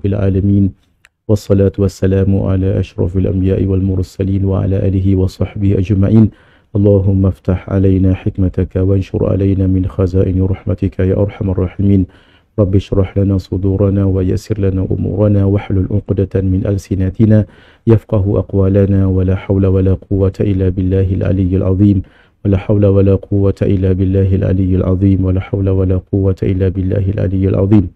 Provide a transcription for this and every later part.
العالمين والصلاة والسلام على أشرف الأنبياء والمرسلين وعلى آله وصحبه أجمعين. اللهم افتح علينا حكمتك وانشر علينا من خزائن رحمتك يا أرحم الراحمين. رب اشرح لنا صدورنا ويسر لنا أمورنا واحلل عقدة من ألسنتنا يفقه أقوالنا ولا حول ولا قوة إلا بالله العلي العظيم ولا حول ولا قوة إلا بالله العلي العظيم ولا حول ولا قوة إلا بالله العلي العظيم.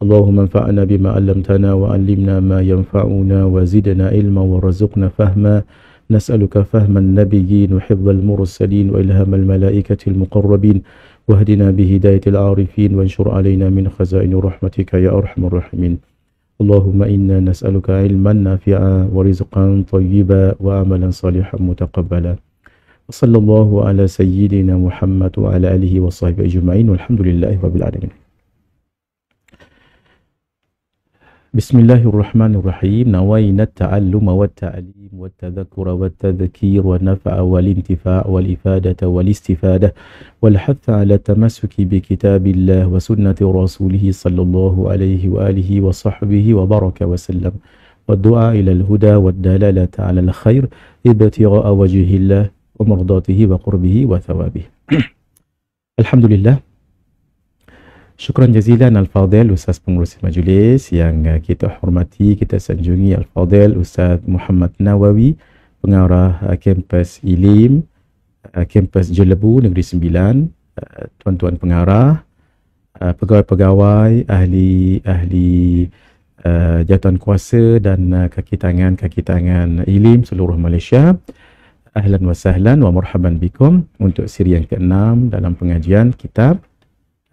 اللهم انفعنا بما علمتنا وعلمنا ما ينفعنا وزدنا علما ورزقنا فهما. نسألك فهم النبيين وحفظ المرسلين وإلهام الملائكة المقربين واهدنا بهداية العارفين وانشر علينا من خزائن رحمتك يا أرحم الراحمين. اللهم إنا نسألك علما نافعا ورزقا طيبا وعملا صالحا متقبلا. وصلى الله على سيدنا محمد وعلى آله وصحبه أجمعين والحمد لله رب العالمين. بسم الله الرحمن الرحيم. نوينا التعلم والتعليم والتذكر والتذكير والنفع والانتفاع والإفادة والاستفادة والحث على التمسك بكتاب الله وسنة رسوله صلى الله عليه وآله وصحبه وبارك وسلم والدعاء إلى الهدى والدلالة على الخير ابتغاء وجه الله ومرضاته وقربه وثوابه. Alhamdulillah. Syukran jazilan Al-Fadhil Ustaz Pengurusi Majlis yang kita hormati, kita sanjungi Al-Fadhil Ustaz Muhammad Nawawi, pengarah kampus Ilim, kampus Jelebu Negeri Sembilan, tuan-tuan pengarah, pegawai-pegawai, ahli jawatan kuasa dan kaki tangan Ilim seluruh Malaysia. Ahlan wa sahlan wa marhaban bikum untuk siri yang ke-6 dalam pengajian kitab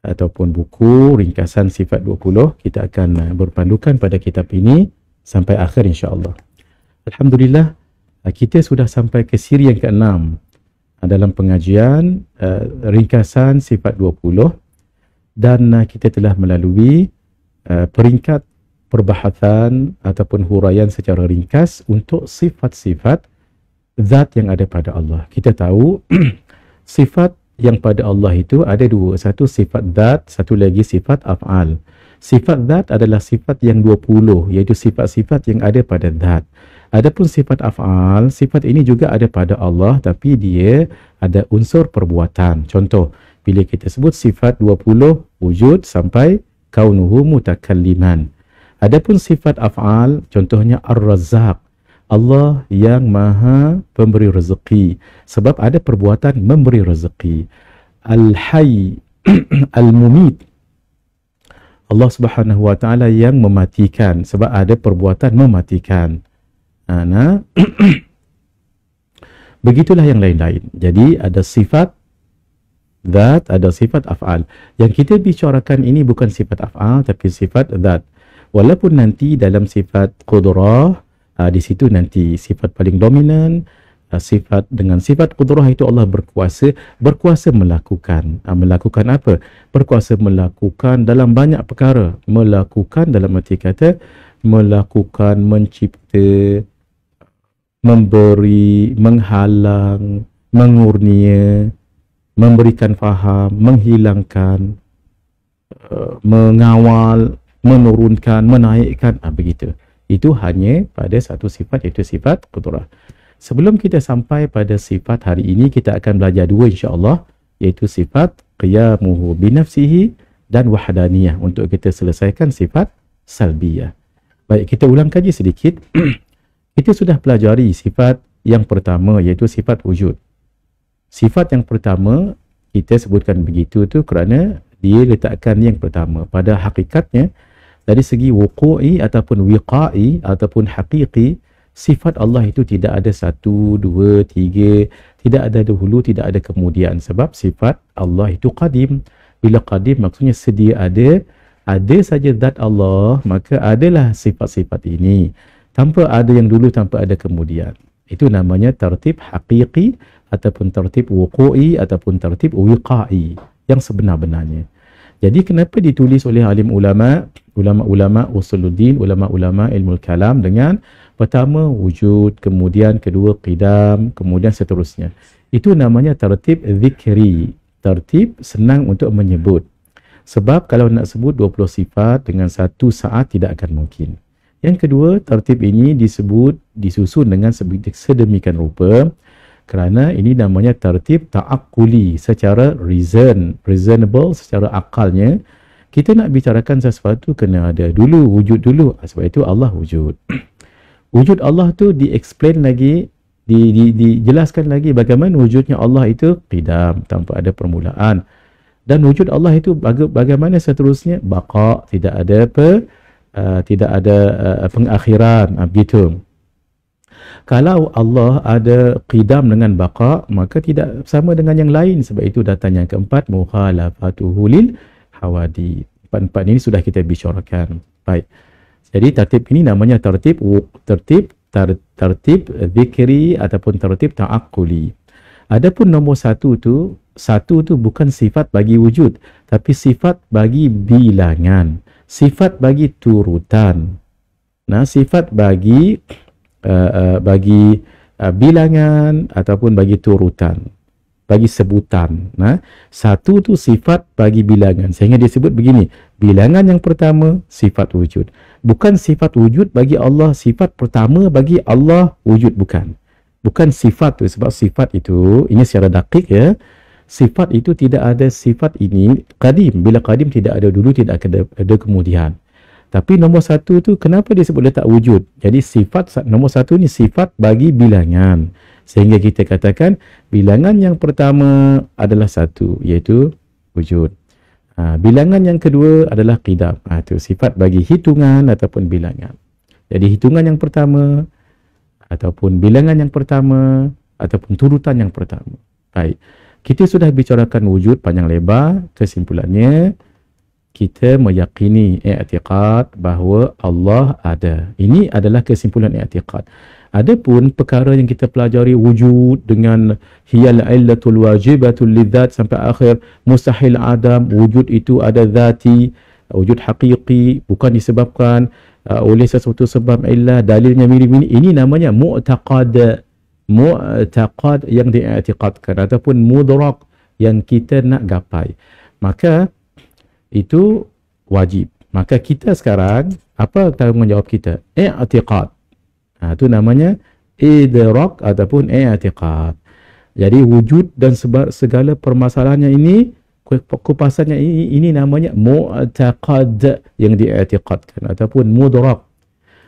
ataupun buku ringkasan sifat 20. Kita akan berpandukan pada kitab ini sampai akhir insya-Allah. Alhamdulillah, kita sudah sampai ke siri yang ke-6 dalam pengajian ringkasan sifat 20 dan kita telah melalui peringkat perbahasan ataupun huraian secara ringkas untuk sifat-sifat zat yang ada pada Allah. Kita tahu sifat yang pada Allah itu ada dua. Satu sifat zat, satu lagi sifat af'al. Sifat zat adalah sifat yang 20, iaitu sifat-sifat yang ada pada zat. Adapun sifat af'al, sifat ini juga ada pada Allah tapi dia ada unsur perbuatan. Contoh, bila kita sebut sifat 20 wujud sampai kaunuhu mutakalliman. Adapun sifat af'al, contohnya Ar-Razzaq, Allah yang maha pemberi rezeki, sebab ada perbuatan memberi rezeki. Al-Hayy, Al-Mumit, Allah Subhanahu wa taala yang mematikan, sebab ada perbuatan mematikan. Begitulah yang lain-lain. Jadi ada sifat zat, ada sifat af'al. Yang kita bicarakan ini bukan sifat af'al tapi sifat zat. Walaupun nanti dalam sifat qudrah, di situ nanti sifat paling dominan, sifat dengan sifat qudrah itu Allah berkuasa melakukan. Melakukan apa? Berkuasa melakukan dalam banyak perkara. Melakukan dalam arti kata, melakukan, mencipta, memberi, menghalang, mengurnia, memberikan faham, menghilangkan, mengawal, menurunkan, menaikkan, begitu. Itu hanya pada satu sifat, iaitu sifat qudrah. Sebelum kita sampai pada sifat hari ini, kita akan belajar dua insya-Allah, iaitu sifat qiyamuhu binafsihi dan wahdaniyah untuk kita selesaikan sifat salbiyah. Baik, kita ulang kaji sedikit. Kita sudah pelajari sifat yang pertama, iaitu sifat wujud. Sifat yang pertama kita sebutkan begitu tu kerana dia letakkan yang pertama. Pada hakikatnya, dari segi wuqu'i ataupun wiqa'i ataupun haqiqi, sifat Allah itu tidak ada 1, 2, 3, tidak ada dahulu, tidak ada kemudian. Sebab sifat Allah itu qadim. Bila qadim maksudnya sedia ada saja zat Allah, maka adalah sifat-sifat ini. Tanpa ada yang dulu, tanpa ada kemudian. Itu namanya tertib haqiqi ataupun tertib wuqu'i ataupun tertib wiqa'i yang sebenar-benarnya. Jadi kenapa ditulis oleh alim ulama usuluddin, ulama ilmu kalam dengan pertama wujud, kemudian kedua qidam, kemudian seterusnya. Itu namanya tertib zikri, tertib senang untuk menyebut. Sebab kalau nak sebut 20 sifat dengan satu saat tidak akan mungkin. Yang kedua, tertib ini disusun dengan sedemikian rupa kerana ini namanya tertib ta'akkuli, secara reasonable, secara akalnya. Kita nak bicarakan sesuatu kena ada dulu, wujud dulu. Sebab itu Allah wujud. Wujud Allah tu di-explain lagi, dijelaskan lagi bagaimana wujudnya Allah itu qidam, tanpa ada permulaan. Dan wujud Allah itu bagaimana seterusnya, baqa, tidak ada pengakhiran, begitu. Kalau Allah ada qidam dengan baqa, maka tidak sama dengan yang lain. Sebab itu datang yang keempat, mukhalafatuhu lil hawadith. Empat ini sudah kita bicarakan. Baik. Jadi tertib ini namanya tertib zikri ataupun tertib ta'akkuli. Adapun nombor satu tu bukan sifat bagi wujud, tapi sifat bagi bilangan, sifat bagi turutan. Nah, sifat bagi bilangan ataupun bagi turutan, bagi sebutan. Nah, satu tu sifat bagi bilangan. Sehingga disebut begini, bilangan yang pertama sifat wujud. Bukan sifat wujud bagi Allah, sifat pertama bagi Allah wujud, bukan. Bukan sifat tu, sebab sifat itu, ini secara dakik ya, sifat itu tidak ada sifat ini qadim. Bila qadim tidak ada dulu, tidak ada kemudian. Tapi nombor satu tu kenapa disebut letak wujud? Jadi sifat nombor satu ni sifat bagi bilangan. Sehingga kita katakan bilangan yang pertama adalah satu, iaitu wujud. Bilangan yang kedua adalah qidam. Itu sifat bagi hitungan ataupun bilangan. Jadi hitungan yang pertama ataupun bilangan yang pertama ataupun turutan yang pertama. Baik. Kita sudah bicarakan wujud panjang lebar. Kesimpulannya, kita meyakini i'tiqad bahawa Allah ada. Ini adalah kesimpulan i'tiqad. Adapun perkara yang kita pelajari wujud dengan hiyal illatul wajibatul lidzat sampai akhir, mustahil adam, wujud itu ada zati, wujud haqiqi, bukan disebabkan oleh sesuatu sebab illah, dalilnya mirip-mirip. Ini namanya mu'taqad yang diiktikadkan ataupun mudrak yang kita nak gapai. Maka itu wajib. Maka kita sekarang, apa tanggungjawab kita? I'tiqad. Itu namanya idrak ataupun i'tiqad. Jadi wujud dan segala permasalahannya ini, kupasannya ini namanya mu'taqad yang diiktikadkan ataupun mudrak.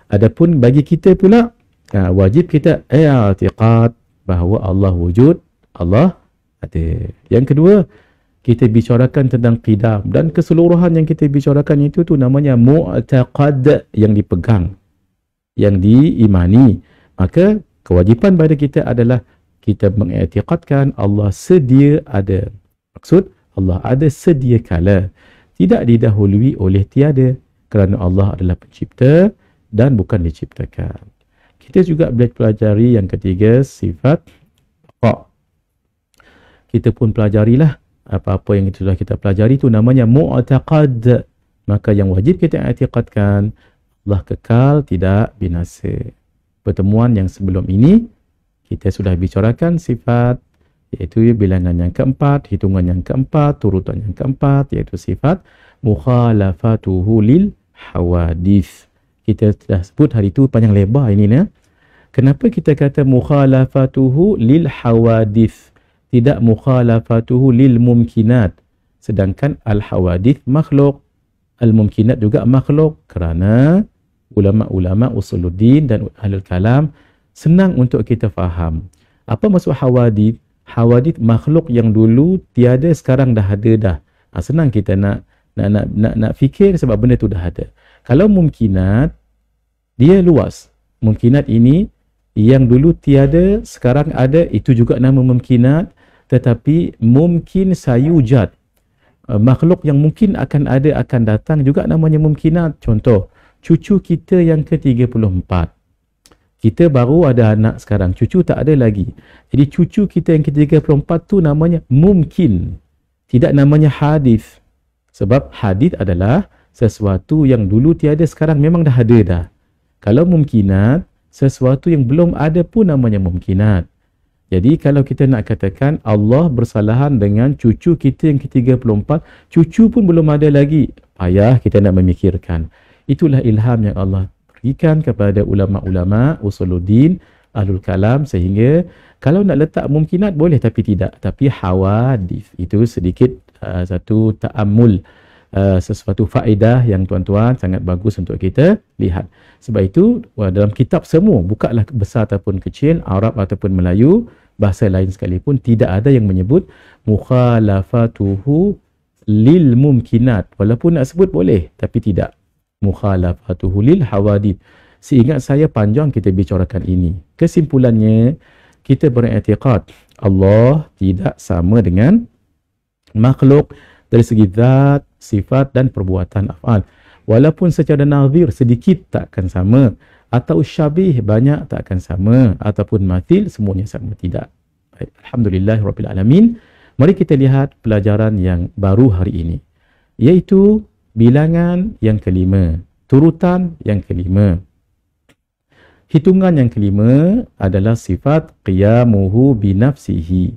Adapun bagi kita pula, wajib kita i'tiqad bahawa Allah wujud, Allah ada. Yang kedua, kita bicarakan tentang qidam, dan keseluruhan yang kita bicarakan itu tu namanya mu'taqad, yang dipegang, yang diimani. Maka kewajipan pada kita adalah kita mengiktikadkan Allah sedia ada. Maksud, Allah ada sedia kala, tidak didahului oleh tiada, kerana Allah adalah pencipta dan bukan diciptakan. Kita juga pelajari yang ketiga, sifat baqa. Kita pun pelajarilah apa-apa yang sudah kita pelajari itu namanya mu'taqad. Maka yang wajib kita i'tiqadkan, Allah kekal, tidak binasa. Pertemuan yang sebelum ini kita sudah bicarakan sifat, iaitu bilangan yang keempat, hitungan yang keempat, turutan yang keempat, iaitu sifat mukhalafatuhu lil hawadith. Kita sudah sebut hari itu panjang lebar ini ya. Kenapa kita kata mukhalafatuhu lil hawadith, tidak mukhalafatuhu lil mumkinat? Sedangkan al hawadith makhluk, al mumkinat juga makhluk. Kerana ulama-ulama usuluddin dan ahlul kalam senang untuk kita faham. Apa maksud hawadith? Hawadith makhluk yang dulu tiada, sekarang dah ada dah. Senang kita nak fikir sebab benda tu dah ada. Kalau mumkinat, dia luas. Mumkinat ini yang dulu tiada, sekarang ada, itu juga nama mumkinat. Tetapi mungkin sayujad, makhluk yang mungkin akan ada, akan datang, juga namanya mumkinat. Contoh, cucu kita yang ke-34. Kita baru ada anak sekarang, cucu tak ada lagi. Jadi cucu kita yang ke-34 tu namanya mungkin, tidak namanya hadis. Sebab hadis adalah sesuatu yang dulu tiada, sekarang memang dah ada dah. Kalau mumkinat, sesuatu yang belum ada pun namanya mumkinat. Jadi kalau kita nak katakan Allah bersalahan dengan cucu kita yang ke-34, cucu pun belum ada lagi, payah kita nak memikirkan. Itulah ilham yang Allah berikan kepada ulama-ulama usuluddin, ahlul kalam, sehingga kalau nak letak mungkinat boleh tapi tidak. Tapi hawadith itu sedikit satu ta'ammul, sesuatu faedah yang tuan-tuan sangat bagus untuk kita lihat. Sebab itu dalam kitab semua, bukanlah besar ataupun kecil, Arab ataupun Melayu, bahasa lain sekalipun, tidak ada yang menyebut mukhalafatuhu lil mumkinat. Walaupun nak sebut boleh, tapi tidak. Mukhalafatuhu lil hawadith. Seingat saya panjang kita bicarakan ini. Kesimpulannya, kita beriktikad Allah tidak sama dengan makhluk dari segi zat, sifat dan perbuatan af'al. Walaupun secara nazir sedikit takkan sama, atau syabih banyak takkan sama, ataupun mathil semuanya sama, tidak. Baik. Alhamdulillahirabbil alamin. Mari kita lihat pelajaran yang baru hari ini, iaitu bilangan yang kelima, turutan yang kelima. Hitungan yang kelima adalah sifat qiyamuhu binafsihi.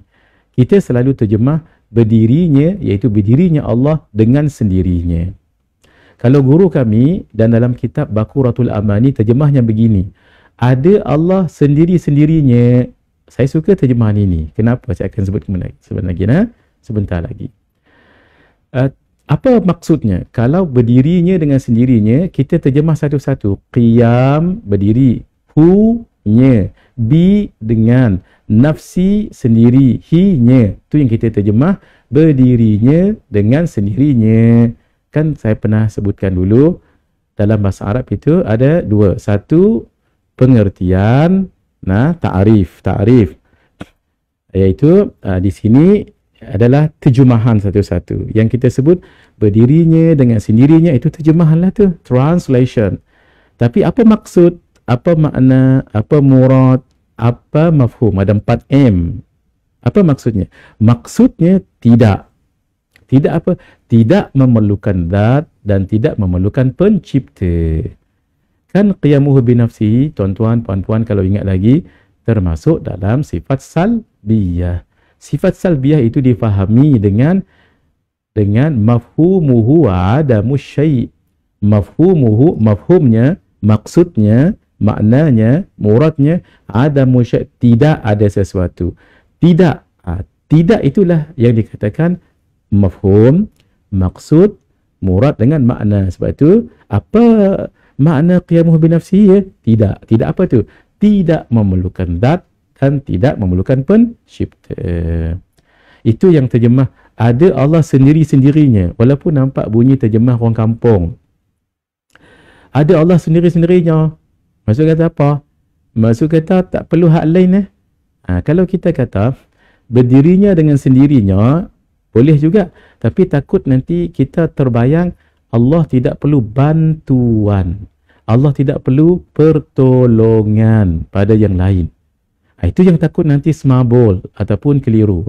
Kita selalu terjemah berdirinya, iaitu berdirinya Allah dengan sendirinya. Kalau guru kami dan dalam kitab Baquratul Amani terjemahnya begini, ada Allah sendiri-sendirinya. Saya suka terjemahan ini. Kenapa? Saya akan sebut sebentar lagi. Apa maksudnya? Kalau berdirinya dengan sendirinya, kita terjemah satu-satu. Qiyam, berdiri. Hu-nya. Bi, dengan. Nafsi, sendiri. Hi-nya. Itu yang kita terjemah. Berdirinya dengan sendirinya. Kan saya pernah sebutkan dulu, dalam bahasa Arab itu ada dua. Satu, pengertian, ta'rif. Iaitu di sini adalah terjemahan satu-satu. Yang kita sebut berdirinya dengan sendirinya, itu terjemahan lah tu, translation. Tapi apa maksud, apa makna, apa murad, apa mafhum? Ada 4M. Apa maksudnya? Maksudnya tidak. Tidak apa? Tidak memerlukan zat dan tidak memerlukan pencipta. Kan qiyamuhu binafsihi, tuan-tuan, puan-puan kalau ingat lagi, termasuk dalam sifat salbiyah. Sifat salbiyah itu difahami dengan mafhumuhu adamu syai'. Mafhumuhu, mafhumnya, maksudnya, maknanya, muradnya, adamu syai', tidak ada sesuatu. Tidak. Tidak itulah yang dikatakan mafhum, maksud, murad dengan makna. Sebab itu, apa makna qiyamuhu binafsihi? Ya? Tidak. Tidak apa tu? Tidak memerlukan zat dan tidak memerlukan pencipta. Itu yang terjemah ada Allah sendiri-sendirinya. Walaupun nampak bunyi terjemah orang kampung. Ada Allah sendiri-sendirinya. Maksud kata apa? Maksud kata tak perlu hak lain. Kalau kita kata berdirinya dengan sendirinya, boleh juga. Tapi takut nanti kita terbayang Allah tidak perlu bantuan. Allah tidak perlu pertolongan pada yang lain. Itu yang takut nanti semabul ataupun keliru.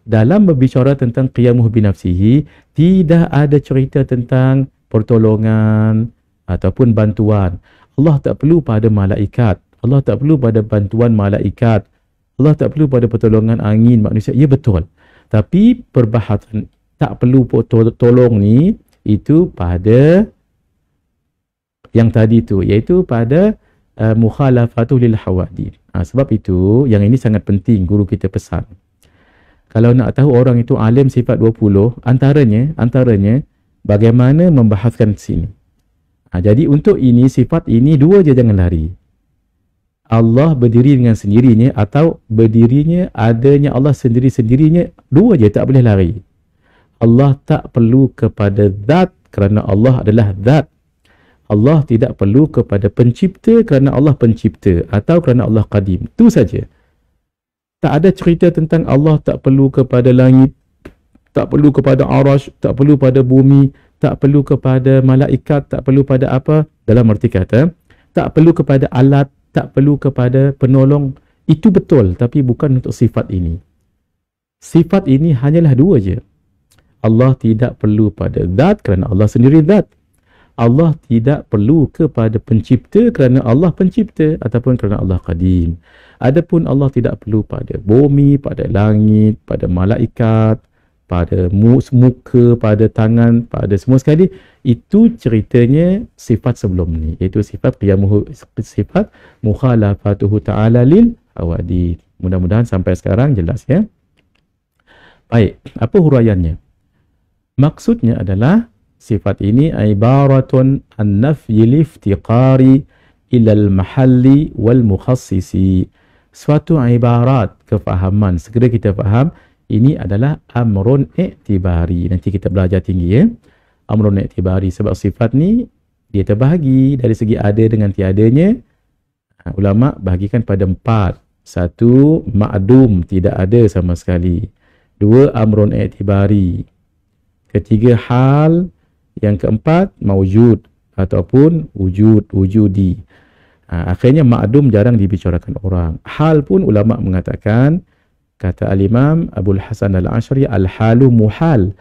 Dalam berbicara tentang qiyamuhu binafsihi, tidak ada cerita tentang pertolongan ataupun bantuan. Allah tak perlu pada malaikat. Allah tak perlu pada bantuan malaikat. Allah tak perlu pada pertolongan angin manusia. Ya betul. Tapi perbahasan tak perlu tolong ni, itu pada yang tadi tu, iaitu pada mukhalafatu lil hawadith. Sebab itu, yang ini sangat penting guru kita pesan. Kalau nak tahu orang itu alim sifat 20, antaranya bagaimana membahaskan sini. Jadi untuk ini, sifat ini dua je, jangan lari. Allah berdiri dengan sendirinya atau berdirinya adanya Allah sendiri-sendirinya, dua je, tak boleh lari. Allah tak perlu kepada zat kerana Allah adalah zat. Allah tidak perlu kepada pencipta kerana Allah pencipta atau kerana Allah qadim. Itu saja. Tak ada cerita tentang Allah tak perlu kepada langit, tak perlu kepada arash, tak perlu pada bumi, tak perlu kepada malaikat, tak perlu pada apa, dalam arti kata tak perlu kepada alat, tak perlu kepada penolong. Itu betul, tapi bukan untuk sifat ini. Sifat ini hanyalah dua je. Allah tidak perlu pada zat kerana Allah sendiri zat. Allah tidak perlu kepada pencipta kerana Allah pencipta ataupun kerana Allah qadim. Adapun Allah tidak perlu pada bumi, pada langit, pada malaikat, pada muka, pada tangan, pada semua sekali. Itu ceritanya sifat sebelum ni, iaitu sifat qiyamuhu, sifat mukhalafatuhu ta'ala lil hawadith. Mudah-mudahan sampai sekarang jelas ya. Baik, apa huraiannya? Maksudnya adalah sifat ini ibaratun an nafyil iftiqari ilal mahalli wal mukhassisi. Suatu ibarat kefahaman, segera kita faham ini adalah amrun i'tibari. Nanti kita belajar tinggi ya. Amrun i'tibari sebab sifat ni dia terbahagi dari segi ada dengan tiadanya. Ulama bahagikan pada 4. 1, ma'dum, tidak ada sama sekali. 2, amrun i'tibari. 3, hal. Yang 4, mawjud ataupun wujudi. Akhirnya ma'dum jarang dibicarakan orang. Hal pun ulama mengatakan, kata al-Imam Abul Hasan al-Ash'ari, al-halu muhal.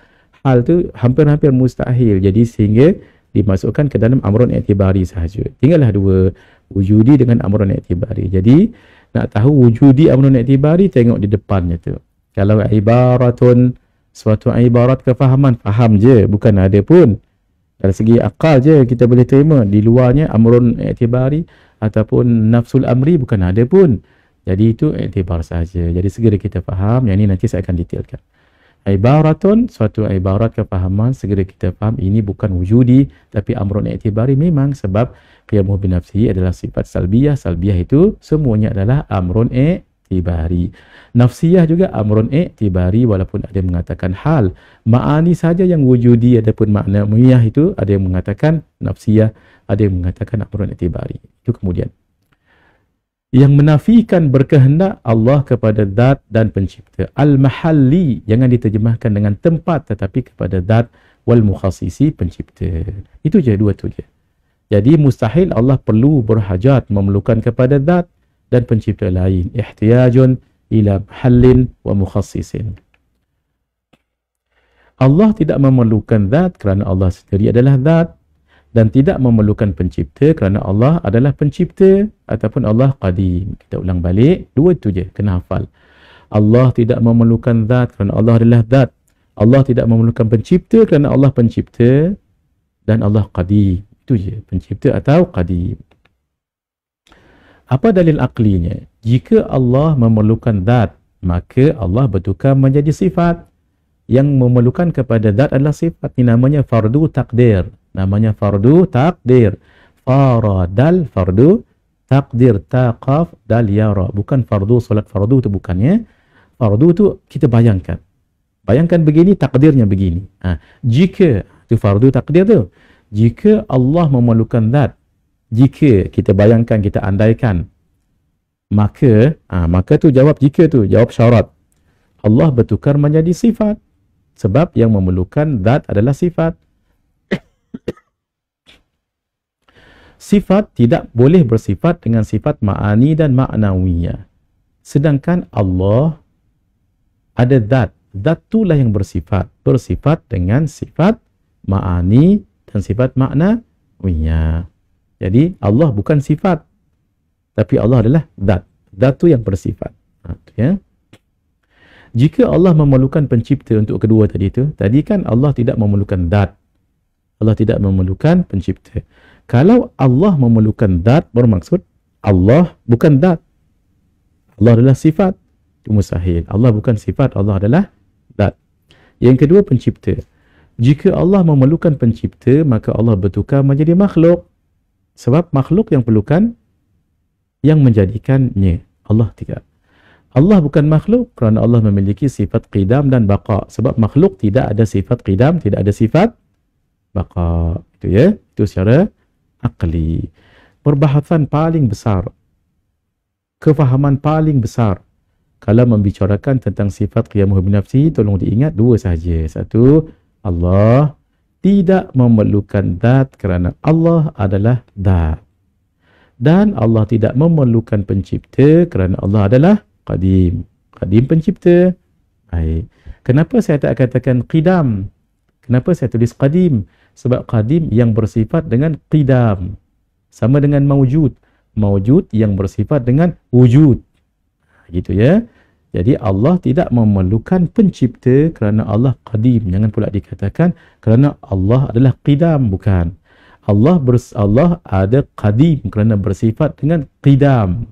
Hal tu hampir-hampir mustahil. Jadi sehingga dimasukkan ke dalam amrun i'tibari sahaja. Tinggallah 2, wujudi dengan amrun i'tibari. Jadi nak tahu wujudi amrun i'tibari, tengok di depannya tu. Kalau ibaratun, suatu ibarat kefahaman, faham je, bukan ada pun. Dari segi akal je kita boleh terima. Di luarnya amrun i'tibari ataupun nafsul amri bukan ada pun. Jadi itu i'tibar saja. Jadi segera kita faham. Yang ini nanti saya akan detailkan. Ibaratun, suatu ibarat kefahaman, segera kita faham ini bukan wujudi tapi amrun i'tibari memang sebab qiyamuhu binafsihi adalah sifat salbiyah. Salbiyah itu semuanya adalah amrun i'tibari. Nafsiyah juga amrun i'tibari walaupun ada yang mengatakan hal. Ma'ani saja yang wujudi, adapun makna miyah itu ada yang mengatakan nafsiyah, ada yang mengatakan amrun i'tibari. Itu kemudian. Yang menafikan berkehendak Allah kepada zat dan pencipta. Al-mahalli, jangan diterjemahkan dengan tempat tetapi kepada zat, wal mukhassisi, pencipta. Itu je, 2 tu je. Jadi mustahil Allah perlu berhajat memerlukan kepada zat dan pencipta lain. Ihtiyajun ila mahallin wa mukhassisin. Allah tidak memerlukan zat kerana Allah sendiri adalah zat, dan tidak memerlukan pencipta kerana Allah adalah pencipta ataupun Allah qadim. Kita ulang balik, 2 itu je, kena hafal. Allah tidak memerlukan zat kerana Allah adalah zat. Allah tidak memerlukan pencipta kerana Allah pencipta, dan Allah qadim. Itu je, pencipta atau qadim. Apa dalil aklinya? Jika Allah memerlukan zat, maka Allah bertukar menjadi sifat. Yang memerlukan kepada zat adalah sifat. Ini namanya fardu takdir. Namanya fardu takdir. Faradal fardu takdir, taqaf dal yara. Bukan fardu, solat fardu tu bukannya. Fardu tu kita bayangkan. Bayangkan begini, takdirnya begini. Jika, tu fardu takdir tu. Jika Allah memerlukan zat, jika kita bayangkan, kita andaikan, maka tu jawab jika tu, jawab syarat. Allah bertukar menjadi sifat. Sebab yang memerlukan zat adalah sifat. Sifat tidak boleh bersifat dengan sifat ma'ani dan ma'nawiyah. Sedangkan Allah ada zat. Zat itulah yang bersifat. Bersifat dengan sifat ma'ani dan sifat ma'nawiyah. Jadi Allah bukan sifat. Tapi Allah adalah zat. Zat itu yang bersifat. Ya. Jika Allah memerlukan pencipta untuk kedua tadi tu, tadi kan Allah tidak memerlukan zat. Allah tidak memerlukan pencipta. Kalau Allah memerlukan zat, bermaksud Allah bukan zat. Allah adalah sifat. Itu mustahil. Allah bukan sifat, Allah adalah zat. Yang kedua, pencipta. Jika Allah memerlukan pencipta, maka Allah bertukar menjadi makhluk. Sebab makhluk yang perlukan yang menjadikannya. Allah tidak. Allah bukan makhluk kerana Allah memiliki sifat qidam dan baqa. Sebab makhluk tidak ada sifat qidam, tidak ada sifat baqa. Itu ya. Itu secara akli. Perbahasan paling besar, kefahaman paling besar kalau membicarakan tentang sifat qiyamuhu binafsi, tolong diingat 2 sahaja. 1, Allah tidak memerlukan zat kerana Allah adalah zat. Dan Allah tidak memerlukan pencipta kerana Allah adalah qadim. Qadim pencipta. Baik. Kenapa saya tak katakan qidam? Kenapa saya tulis qadim? Sebab qadim yang bersifat dengan qidam. Sama dengan mawjud. Mawjud yang bersifat dengan wujud. Gitu ya. Jadi Allah tidak memerlukan pencipta kerana Allah qadim. Jangan pula dikatakan kerana Allah adalah qidam. Bukan. Allah ada qadim kerana bersifat dengan qidam.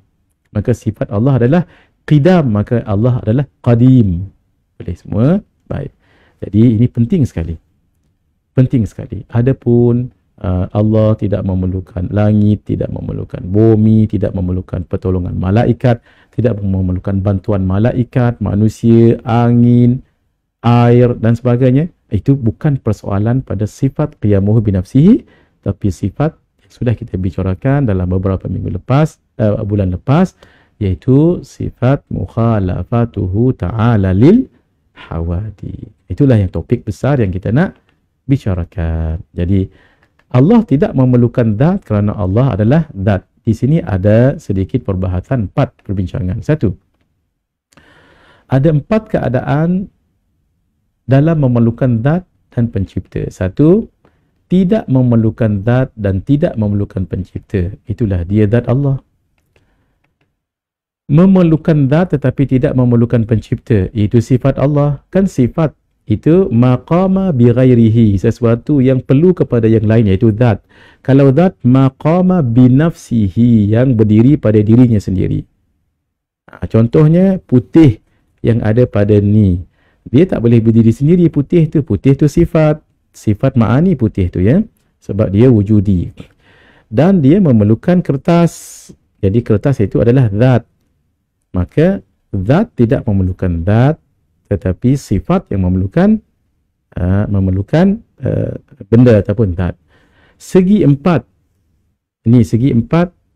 Maka sifat Allah adalah qidam. Maka Allah adalah qadim. Boleh semua? Baik. Jadi ini penting sekali. Penting sekali. Adapun Allah tidak memerlukan langit, tidak memerlukan bumi, tidak memerlukan pertolongan malaikat, tidak memerlukan bantuan malaikat, manusia, angin, air dan sebagainya. Itu bukan persoalan pada sifat qiyamuhu binafsihi, tapi sifat yang sudah kita bicarakan dalam beberapa minggu lepas, bulan lepas, iaitu sifat mukhalafatuhu ta'ala lil hawadi. Itulah yang topik besar yang kita nak bicarakan. Jadi Allah tidak memerlukan zat kerana Allah adalah zat. Di sini ada sedikit perbahasan 4 perbincangan. 1. Ada 4 keadaan dalam memerlukan zat dan pencipta. 1. Tidak memerlukan zat dan tidak memerlukan pencipta. Itulah dia zat Allah. Memerlukan zat tetapi tidak memerlukan pencipta, itu sifat Allah. Kan sifat itu maqama bi ghairihi, sesuatu yang perlu kepada yang lain, iaitu zat. Kalau zat maqama bi nafsihi, yang berdiri pada dirinya sendiri. Contohnya putih yang ada pada ni, dia tak boleh berdiri sendiri. Putih tu sifat ma'ani putih tu ya, sebab dia wujudi. Dan dia memerlukan kertas. Jadi kertas itu adalah zat. Maka zat tidak memerlukan zat, tetapi sifat yang memerlukan benda ataupun zat. Segi 4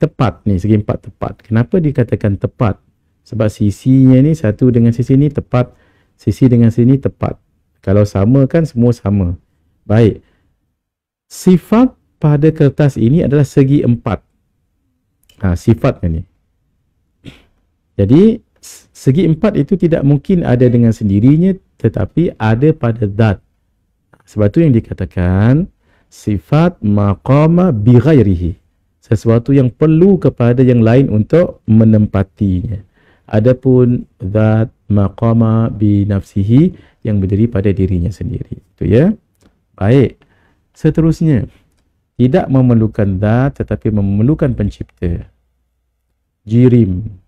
tepat. Segi 4 tepat. Kenapa dikatakan tepat? Sebab sisinya ni satu dengan sisi ni tepat, sisi dengan sini tepat. Kalau sama kan semua sama. Baik. Sifat pada kertas ini adalah segi 4. Sifatnya ni. Jadi segi 4 itu tidak mungkin ada dengan sendirinya, tetapi ada pada zat. Sebab tu yang dikatakan sifat maqama bi ghairihi, sesuatu yang perlu kepada yang lain untuk menempatinya. Adapun zat maqama bi nafsihi, yang berdiri pada dirinya sendiri. Itu ya. Baik. Seterusnya, tidak memerlukan zat tetapi memerlukan pencipta. Jirim.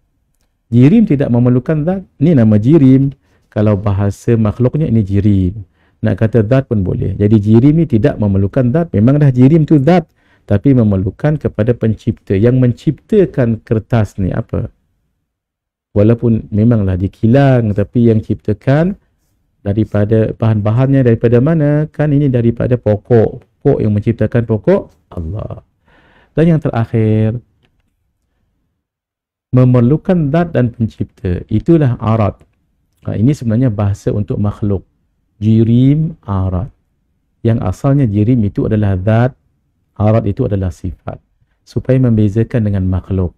Jirim tidak memerlukan zat. Ni nama jirim. Kalau bahasa makhluknya ini jirim. Nak kata zat pun boleh. Jadi jirim ni tidak memerlukan zat. Memang dah jirim tu zat. Tapi memerlukan kepada pencipta. Yang menciptakan kertas ni apa? Walaupun memanglah dikilang. Tapi yang ciptakan daripada bahan-bahannya daripada mana? Kan ini daripada pokok. Pokok yang menciptakan pokok Allah. Dan yang terakhir, memerlukan zat dan pencipta. Itulah arad. Ini sebenarnya bahasa untuk makhluk. Jirim, arad. Yang asalnya jirim itu adalah zat, arad itu adalah sifat. Supaya membezakan dengan makhluk.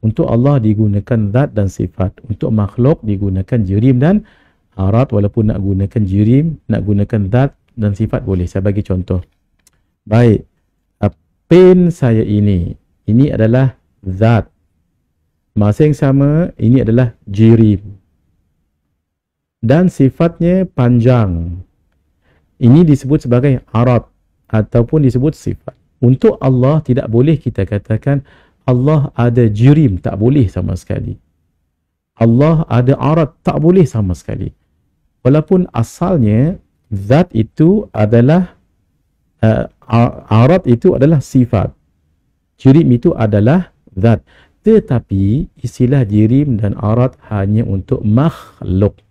Untuk Allah digunakan zat dan sifat. Untuk makhluk digunakan jirim dan arad. Walaupun nak gunakan jirim, nak gunakan zat dan sifat boleh. Saya bagi contoh. Baik. Pen saya ini adalah zat. Masa yang sama, ini adalah jirim. Dan sifatnya panjang. Ini disebut sebagai arad ataupun disebut sifat. Untuk Allah tidak boleh kita katakan Allah ada jirim, tak boleh sama sekali. Allah ada arad, tak boleh sama sekali. Walaupun asalnya zat itu adalah arad itu adalah sifat. Jirim itu adalah zat. Tetapi istilah jirim dan arad hanya untuk makhluk.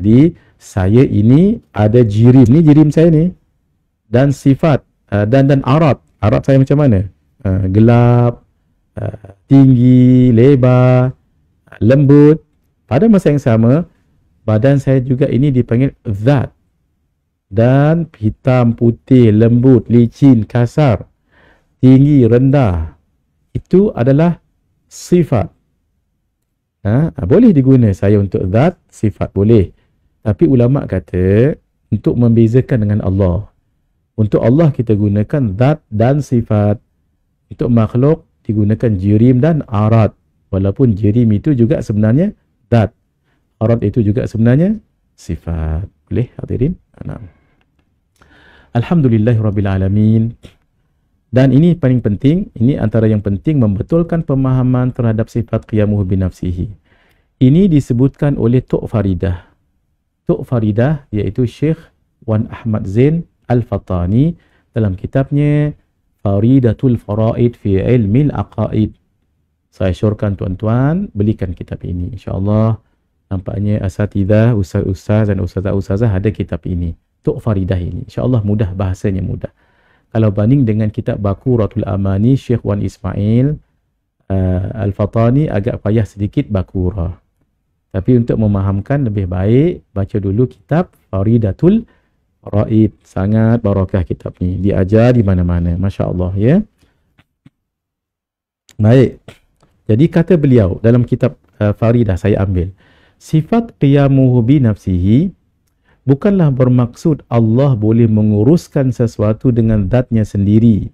Jadi saya ini ada jirim, ni jirim saya ni, dan sifat dan arad. Arad saya macam mana? Gelap, tinggi, lebar, lembut. Pada masa yang sama, badan saya juga ini dipanggil zat. Dan hitam, putih, lembut, licin, kasar, tinggi, rendah. Itu adalah sifat. Boleh diguna saya untuk zat, sifat boleh. Tapi ulama kata untuk membezakan dengan Allah, Untuk Allah kita gunakan zat dan sifat. Untuk makhluk digunakan jirim dan arad. Walaupun jirim itu juga sebenarnya zat. Arad itu juga sebenarnya sifat. Boleh hadirin? Alhamdulillahirrabbilalamin. Dan ini paling penting, ini antara yang penting membetulkan pemahaman terhadap sifat qiyamuhu binafsihi. Ini disebutkan oleh Tok Faridah. Tok Faridah iaitu Syekh Wan Ahmad Zain Al-Fatani dalam kitabnya Faridatul Faraid fi Ilmil Aqaid. Saya syorkan tuan-tuan belikan kitab ini. InsyaAllah nampaknya asatidah, ustaz-ustaz dan ustazah-ustazah ada kitab ini. Tok Faridah ini. InsyaAllah mudah, bahasanya mudah. Kalau banding dengan kitab Bakuratul Amani Syekh Wan Ismail Al-Fatani agak payah sedikit Bakura. Tapi untuk memahamkan lebih baik baca dulu kitab Faridatul Faraid. Sangat barakah kitab ni. Diajar di mana-mana. Masya Allah ya. Baik. Jadi kata beliau dalam kitab Faridah saya ambil. Sifat qiyamuhu binafsihi bukanlah bermaksud Allah boleh menguruskan sesuatu dengan zatnya sendiri.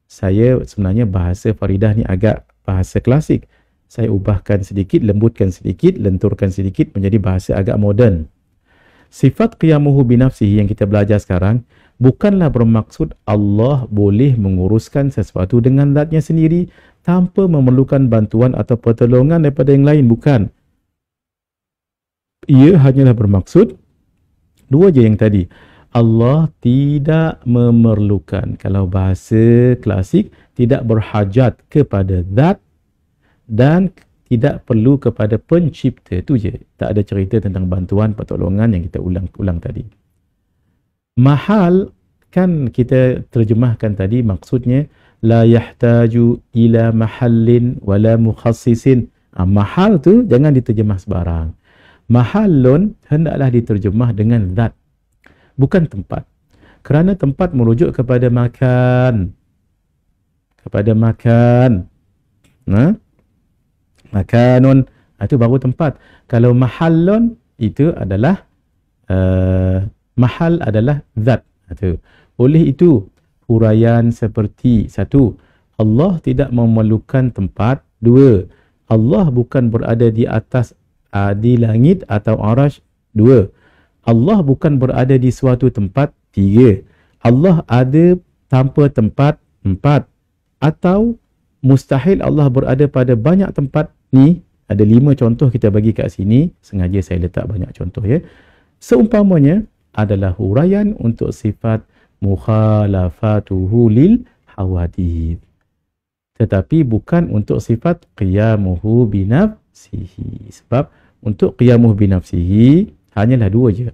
Saya sebenarnya bahasa Faridah ni agak bahasa klasik. Saya ubahkan sedikit, lembutkan sedikit, lenturkan sedikit menjadi bahasa agak moden. Sifat qiyamuhu binafsihi yang kita belajar sekarang bukanlah bermaksud Allah boleh menguruskan sesuatu dengan zatnya sendiri tanpa memerlukan bantuan atau pertolongan daripada yang lain. Bukan. Ia hanyalah bermaksud dua je yang tadi. Allah tidak memerlukan, kalau bahasa klasik, tidak berhajat kepada zat dan tidak perlu kepada pencipta. Itu je. Tak ada cerita tentang bantuan, pertolongan yang kita ulang tadi. Mahal kan kita terjemahkan tadi maksudnya la yahtaju ila mahallin wala mukhassisin. Mahal tu jangan diterjemah sebarang. Mahallun hendaklah diterjemah dengan zat, bukan tempat. Kerana tempat merujuk kepada makan. Kepada makan. Makanun, itu baru tempat. Kalau mahallun itu adalah mahal adalah zat. Itu. Oleh itu huraian seperti satu, Allah tidak memerlukan tempat. Dua, Allah bukan berada di atas di langit atau arash. Dua, Allah bukan berada di suatu tempat. Tiga, Allah ada tanpa tempat. Empat, atau mustahil Allah berada pada banyak tempat. Ni ada 5 contoh kita bagi kat sini. Sengaja saya letak banyak contoh ya. Seumpamanya adalah huraian untuk sifat mukhalafatuhu lil hawadith. Tetapi bukan untuk sifat qiyamuhu binafsihi. Sebab untuk qiyamuhu binafsihi hanyalah dua je.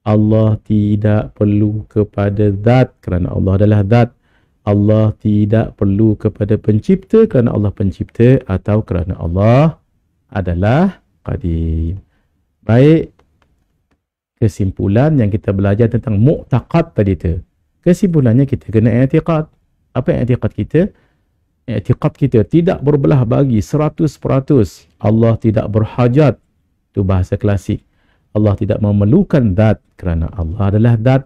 Allah tidak perlu kepada zat kerana Allah adalah zat. Allah tidak perlu kepada pencipta kerana Allah pencipta, atau kerana Allah adalah qadim. Baik, kesimpulan yang kita belajar tentang mu'taqad tadi tu. Kesimpulannya kita kena i'tiqad. Apa i'tiqad kita? I'tiqad kita tidak berbelah bagi 100%. Allah tidak berhajat. Itu bahasa klasik. Allah tidak memerlukan zat kerana Allah adalah zat.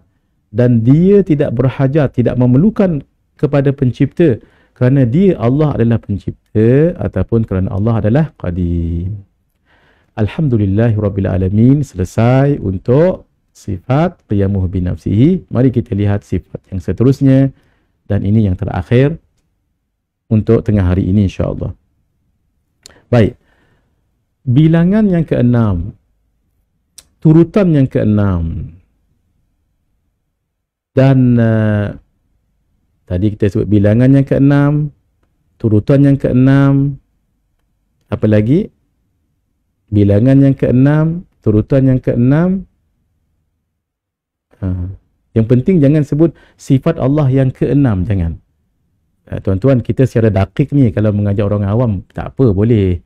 Dan dia tidak berhajat, tidak memerlukan kepada pencipta kerana dia Allah adalah pencipta, ataupun kerana Allah adalah qadim. Alhamdulillahirrabbilalamin. Selesai untuk sifat qiyamuhu binafsihi. Mari kita lihat sifat yang seterusnya, dan ini yang terakhir untuk tengah hari ini insya-Allah. Baik. Bilangan yang keenam, turutan yang keenam, dan tadi kita sebut bilangan yang keenam, turutan yang keenam, apa lagi? Bilangan yang keenam, turutan yang keenam. Yang penting jangan sebut sifat Allah yang keenam, jangan. Tuan-tuan, kita secara dakik ni kalau mengajar orang awam, tak apa, boleh.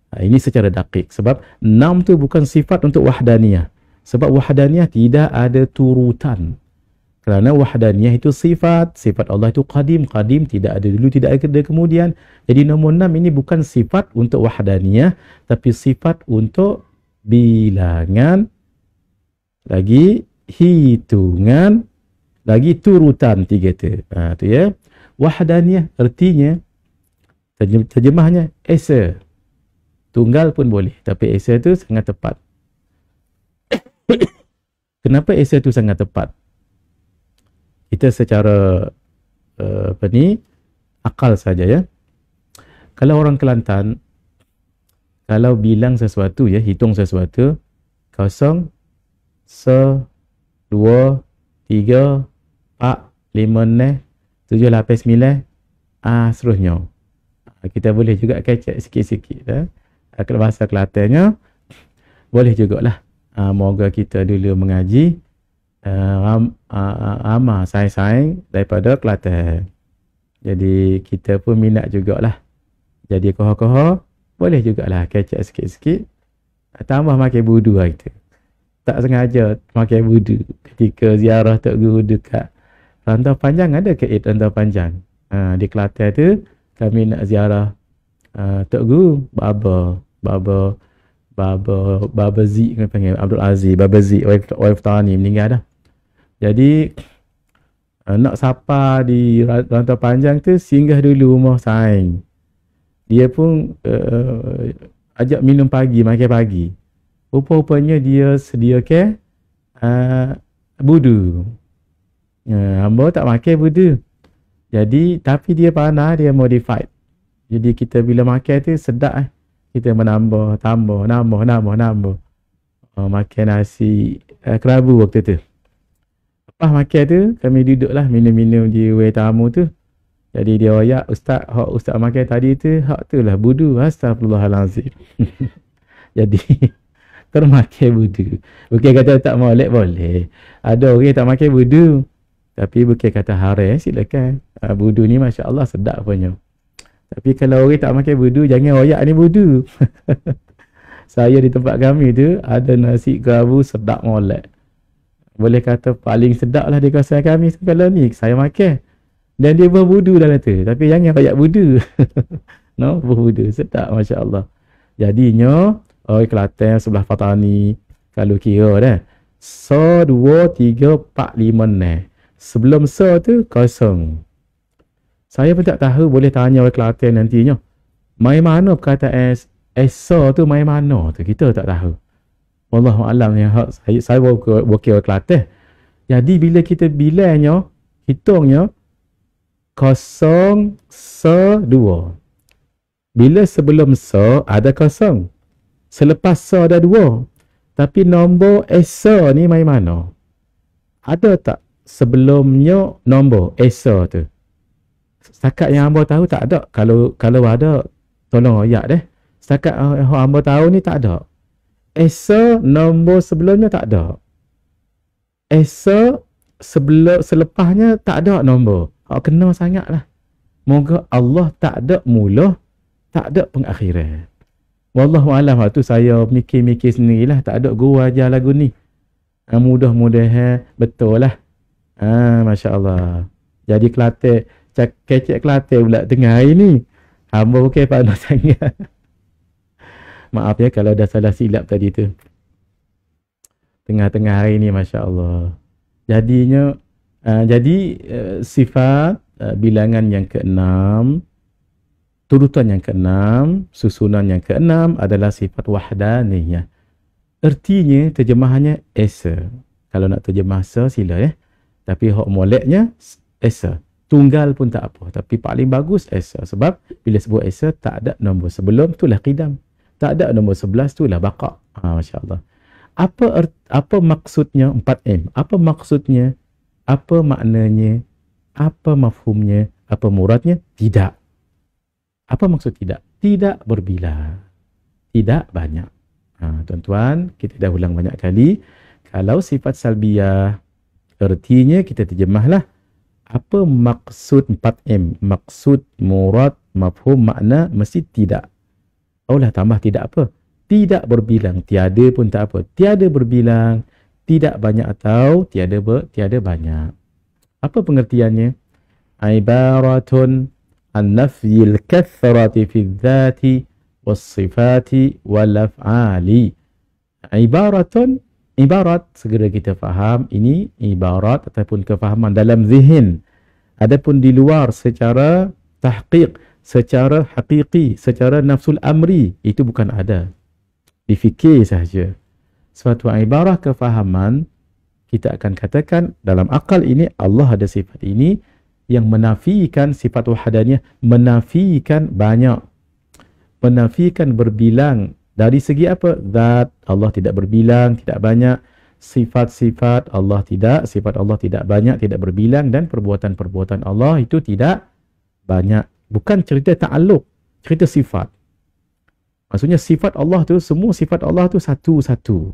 Ini secara dakik. Sebab 6 tu bukan sifat untuk wahdaniyah. Sebab wahdaniyah tidak ada turutan. Kerana wahdaniyah itu sifat. Sifat Allah itu qadim. Qadim tidak ada dulu, tidak ada kemudian. Jadi nombor 6 ini bukan sifat untuk wahdaniyah, tapi sifat untuk bilangan, lagi hitungan, lagi turutan 3 tu. Tu ya. Wahdaniyah artinya terjemahnya esa. Tunggal pun boleh, tapi esa tu sangat tepat. Kenapa esa tu sangat tepat? Kita secara akal saja ya. Kalau orang Kelantan, kalau bilang sesuatu ya, hitung sesuatu, 0, 1, 2, 3, 4, 5, 6, 7, 8, 9, seterusnya. Kita boleh juga kecek sikit-sikit. Kalau bahasa Kelantannya, boleh jugalah. Moga kita dulu mengaji ramah sains-sains daripada Kelantan. Jadi kita pun minat jugalah. Jadi koho-koho, boleh jugalah kecek sikit-sikit. Tambah makan budu lah kita. Tak sengaja makan budu. Ketika ziarah Tok Guru dekat Rantau Panjang, ada ke Rantau Panjang? Di Kelantan tu, kami nak ziarah Tok Guru, Baba Zik, kami panggil Abdul Aziz, Baba Zik, Waif Tani meninggal dah. Jadi, nak sapa di Rantau Panjang tu, singgah dulu rumah sains. Dia pun ajak minum pagi, makan pagi. Rupa-rupanya dia sediakan budu. Hamba tak makan budu. Jadi, tapi dia panah, dia modified. Jadi, kita bila makan tu sedap. Kita menambah, nambah. Makan nasi kerabu waktu tu. Lepas makan tu, kami duduklah minum-minum di way tamu tu. Jadi dia royak, Ustaz makan tadi tu, hak tu lah budu. Astagfirullahalazim. Jadi, termakan budu. Bukan kata tak molek, boleh. Ada orang tak makan budu. Tapi bukan kata haram, silakan. Budu ni Masya Allah sedap punya. Tapi kalau orang tak makan budu, jangan royak ni budu. Saya di tempat kami tu, ada nasi kerabu sedap molek. Boleh kata paling sedap lah di kawasan kami sekali ni. Saya makan. Dan dia berbudu dalam tu. Tapi jangan royak budu. No, berbudu. Sedap Masya Allah. Jadinya, orang Kelantan sebelah Fatani, kalau kira dah. 1, 2, 3, 4, 5, 6. Sebelum tu, 0. Saya pun tak tahu, boleh tanya orang Kelantan nantinya. Mai mana perkataan esa tu, mai mana tu? Kita tak tahu. Wallahualam yang saya wakil orang Kelantan. Jadi bila kita bilangnya, hitungnya 0, 1, 2. Bila sebelum sa ada 0. Selepas sa ada 2. Tapi nombor esa ni mai mana? Ada tak sebelumnya nombor esa tu? Setakat yang hamba tahu tak ada. Kalau ada, tolong royak deh. Setakat hamba tahu ni tak ada. Esa nombor sebelumnya tak ada. Esa selepasnya tak ada nombor. Kena sangat lah. Moga Allah tak ada mula, tak ada pengakhiran. Wallahualam, waktu saya mikir-mikir sendirilah, tak ada guru ajar lagu ni. Mudah-mudahan betul lah. Masya Allah. Jadi Kelantan, kecek Kelantan pula tengah hari ni. Hamba bukan pandai sangat. Maaf ya kalau dah salah silap tadi tu. Tengah-tengah hari ni Masya Allah. Jadinya, sifat bilangan yang ke-6, turutan yang ke-6, susunan yang ke-6 adalah sifat wahdaniyah. Ertinya, terjemahannya esa. Kalau nak terjemah sa, sila ya. Tapi hak moleknya, esa. Tunggal pun tak apa. Tapi paling bagus esa. Sebab bila sebut esa, tak ada nombor sebelum, itulah qidam. Tak ada nombor 11, itulah baqa. Masya Allah. Apa maksudnya 4M? Apa maksudnya? Apa maknanya? Apa mafhumnya? Apa muradnya? Tidak. Apa maksud tidak? Tidak berbilang. Tidak banyak. Tuan-tuan, kita dah ulang banyak kali. Kalau sifat salbiyah, ertinya kita terjemahlah. Apa maksud 4M? Maksud, murad, mafhum, makna, mesti tidak. Allah tambah tidak apa? Tidak berbilang. Tiada pun tak apa. Tiada berbilang. Tidak banyak atau tiada banyak. Apa pengertiannya? Ibaratun an nafyil kathrati fi dhati was sifati wal af'ali. Ibaratun, Ibarat segera kita faham, ini ibarat ataupun kefahaman dalam zihin. Adapun di luar secara tahqiq, secara hakiki, secara nafsul amri, itu bukan ada. Difikir sahaja. Suatu ibarah kefahaman, kita akan katakan dalam akal ini Allah ada sifat ini, yang menafikan sifat wahdaniyah, menafikan banyak, menafikan berbilang. Dari segi apa? Zat Allah tidak berbilang, tidak banyak. Sifat-sifat Allah tidak, sifat Allah tidak banyak, tidak berbilang, dan perbuatan-perbuatan Allah itu tidak banyak. Bukan cerita ta'alluq, cerita sifat. Maksudnya sifat Allah tu, semua sifat Allah tu satu-satu.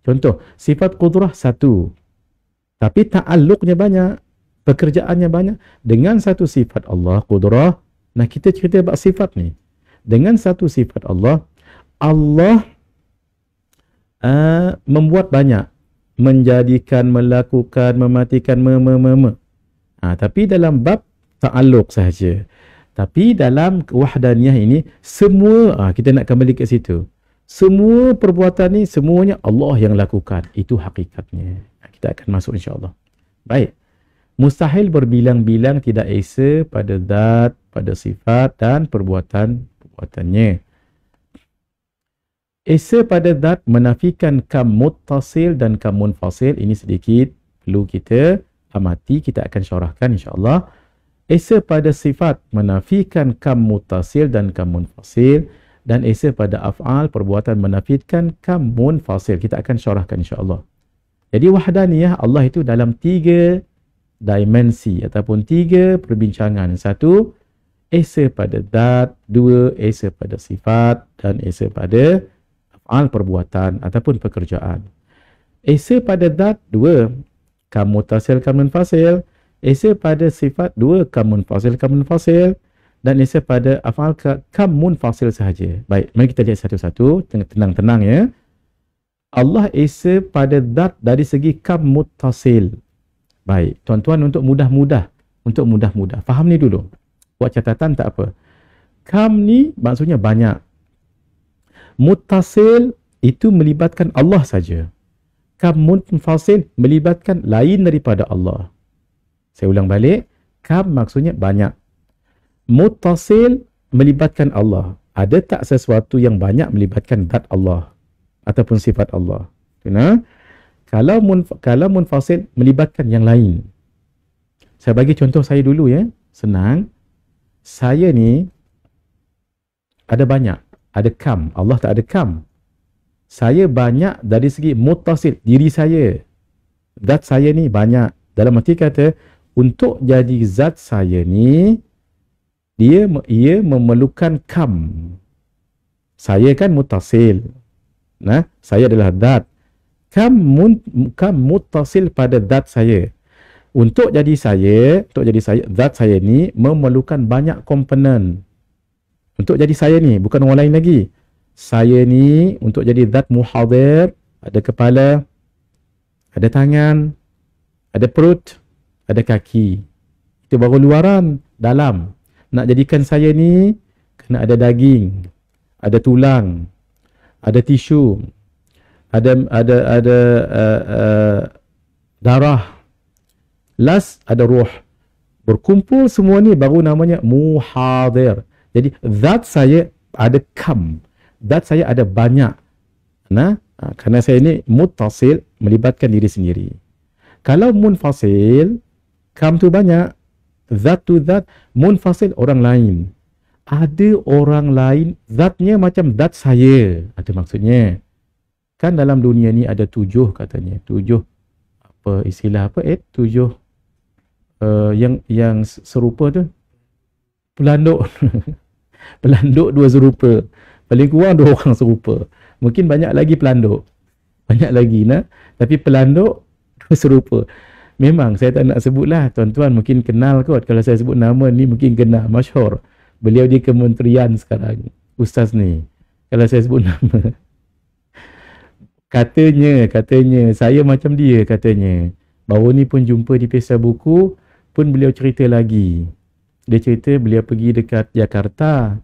Contoh, sifat qudrah satu. Tapi ta'alluqnya banyak, pekerjaannya banyak. Dengan satu sifat Allah, qudrah, nah kita cerita bab sifat ni. Dengan satu sifat Allah, Allah membuat banyak, menjadikan, melakukan, mematikan, tapi dalam bab ta'alluq sahaja. Tapi dalam wahdaniyah ini, semua, kita nak kembali ke situ. Semua perbuatan ni, semuanya Allah yang lakukan. Itu hakikatnya. Kita akan masuk insyaAllah. Baik. Mustahil berbilang-bilang tidak esa pada zat, pada sifat dan perbuatan-perbuatannya. Esa pada zat menafikan kam muttasil dan kam munfasil. Ini sedikit perlu kita amati, kita akan syarahkan insyaAllah. Esa pada sifat menafikan kam muttasil dan kam munfasil. Dan esa pada af'al, perbuatan menafikan kam munfasil. Kita akan syarahkan insyaAllah. Jadi wahdaniyah Allah itu dalam 3 dimensi ataupun 3 perbincangan. 1, esa pada zat. 2, esa pada sifat. Dan esa pada af'al, perbuatan ataupun pekerjaan. Esa pada zat 2, kam muttasil kam munfasil. Esa pada sifat 2, kam munfasil kam munfasil. Dan esa pada af'al kam munfasil sahaja. Baik, mari kita lihat satu-satu, tenang-tenang ya. Allah esa pada zat dari segi kam muttasil. Baik, tuan-tuan, untuk mudah-mudah, faham ni dulu. Buat catatan tak apa. Kam ni maksudnya banyak. Muttasil itu melibatkan Allah saja. Kam munfasil melibatkan lain daripada Allah. Saya ulang balik. Kam maksudnya banyak. Muttasil melibatkan Allah. Ada tak sesuatu yang banyak melibatkan zat Allah ataupun sifat Allah? Kena? Kalau munfasil melibatkan yang lain. Saya bagi contoh saya dulu ya. Senang. Saya ni ada banyak. Ada kam. Allah tak ada kam. Saya banyak dari segi muttasil. Diri saya. Zat saya ni banyak. Dalam arti kata, untuk jadi zat saya ni, ia memerlukan kam. Saya kan muttasil. Nah, saya adalah zat. Kam muttasil pada zat saya. Untuk jadi saya, zat saya ni memerlukan banyak komponen. Untuk jadi saya ni, bukan orang lain lagi. Saya ni untuk jadi zat muhadir, ada kepala, ada tangan, ada perut, ada kaki. Itu baru luaran, dalam. Nak jadikan saya ni, kena ada daging, ada tulang, ada tisu, ada darah, last ada ruh. Berkumpul semua ni baru namanya muhadir. Jadi zat saya ada kam. Zat saya ada banyak. Nah, kerana saya ni muttasil, melibatkan diri sendiri. Kalau munfasil, kam tu banyak. Zat tu zat, munfasil orang lain. Ada orang lain, zatnya macam zat saya. Itu maksudnya. Kan dalam dunia ni ada 7 katanya. 7, apa istilah apa? 7 yang serupa tu. Pelanduk. Pelanduk 2 serupa. Paling kurang 2 orang serupa. Mungkin banyak lagi pelanduk. Banyak lagi nah. Tapi pelanduk 2 serupa. Memang saya tak nak sebutlah. Tuan-tuan mungkin kenal kot. Kalau saya sebut nama ni mungkin kenal. Masyhur. Beliau di kementerian sekarang. Ustaz ni. Kalau saya sebut nama. Katanya. Saya macam dia katanya. Baru ni pun jumpa di Pesta Buku. Pun beliau cerita lagi. Dia cerita beliau pergi dekat Jakarta.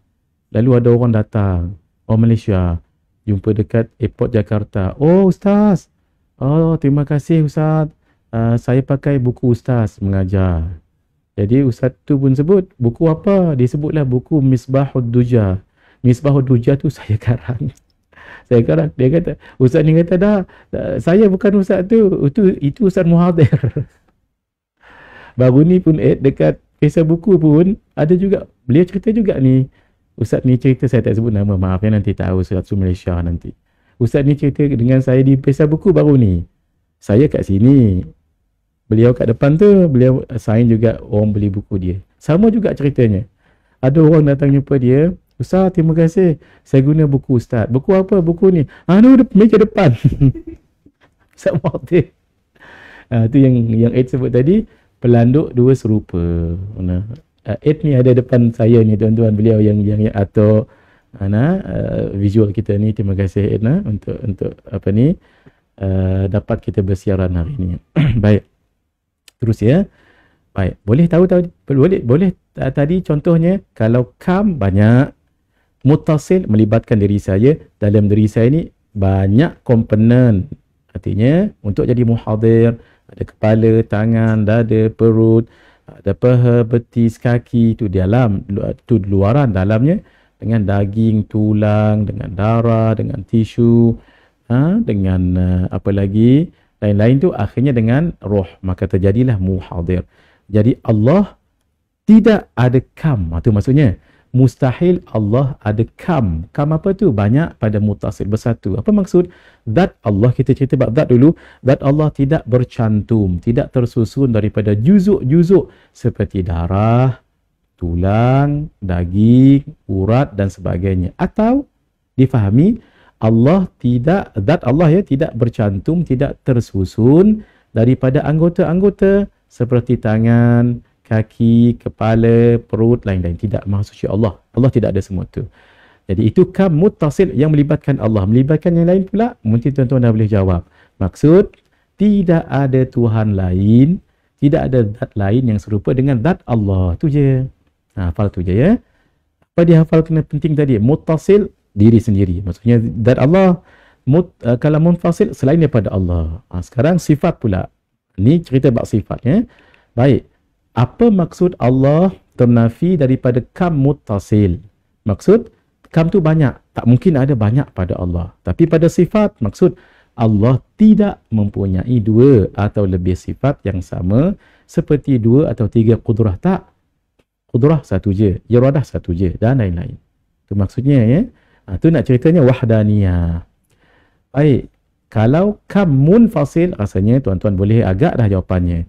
Lalu ada orang datang. Orang Malaysia. Jumpa dekat airport Jakarta. Oh Ustaz. Oh, terima kasih Ustaz. Saya pakai buku Ustaz mengajar. Jadi Ustaz tu pun sebut, buku apa? Dia sebutlah buku Misbahud Duja. Misbahud Duja tu saya karang. Saya karang. Dia kata, Ustaz ni kata saya bukan Ustaz tu. Itu Ustaz Muhadir. Baru ni pun dekat kisah buku pun ada juga, beliau cerita juga ni. Ustaz ni cerita, saya tak sebut nama, maaf ya, nanti tahu Ustaz Malaysia nanti. Ustaz ni cerita dengan saya di kisah buku baru ni. Saya kat sini, beliau kat depan tu, beliau sign juga orang beli buku dia. Sama juga ceritanya. Ada orang datang jumpa dia, Ustaz terima kasih, saya guna buku Ustaz. Buku apa buku ni? Meja depan. Ustaz Muhadir. Tu yang Ed sebut tadi, pelanduk dua serupa. Ed ni ada depan saya ni tuan-tuan, beliau yang atur visual kita ni. Terima kasih Ed untuk apa ni, dapat kita bersiaran hari ni. Baik. Terus ya. Baik, boleh tadi contohnya, kalau kam banyak, muttasil melibatkan diri saya, dalam diri saya ni banyak komponen. Artinya untuk jadi muhadir, ada kepala, tangan, dada, perut, ada paha, betis, kaki, itu dalam, itu luaran, dalamnya dengan daging, tulang, dengan darah, dengan tisu, dengan apa lagi, lain-lain tu, akhirnya dengan roh, maka terjadilah muhadir. Jadi Allah tidak ada kam, itu maksudnya mustahil Allah ada kam. Kam apa tu? Banyak pada muttasil, bersatu. Apa maksud? Zat Allah, kita cerita bab zat dulu. Zat Allah tidak bercantum, tidak tersusun daripada juzuk-juzuk seperti darah, tulang, daging, urat dan sebagainya. Atau difahami, Allah tidak, zat Allah ya, tidak bercantum, tidak tersusun daripada anggota-anggota seperti tangan, kaki, kepala, perut, lain-lain. Tidak, Maha Suci Allah. Allah tidak ada semua tu. Jadi itu kam muttasil yang melibatkan Allah. Melibatkan yang lain pula, mungkin tuan-tuan dah boleh jawab. Maksud, tidak ada Tuhan lain, tidak ada zat lain yang serupa dengan zat Allah. Tu je. Hafal tu je ya. Apa dia hafal kena penting tadi? Muttasil, diri sendiri. Maksudnya zat Allah. Kalau munfasil, selain daripada Allah. Sekarang sifat pula. Ni cerita bab sifat ya. Baik. Apa maksud Allah ternafi daripada kam muttasil? Maksud, kam tu banyak. Tak mungkin ada banyak pada Allah. Tapi pada sifat, maksud Allah tidak mempunyai dua atau lebih sifat yang sama seperti dua atau tiga qudrah. Tak. Qudrah satu je. Iradah satu je. Dan lain-lain. Itu maksudnya ya. Itu nak ceritanya wahdaniyah. Baik. Kalau kam munfasil, rasanya tuan-tuan boleh agak dah jawapannya.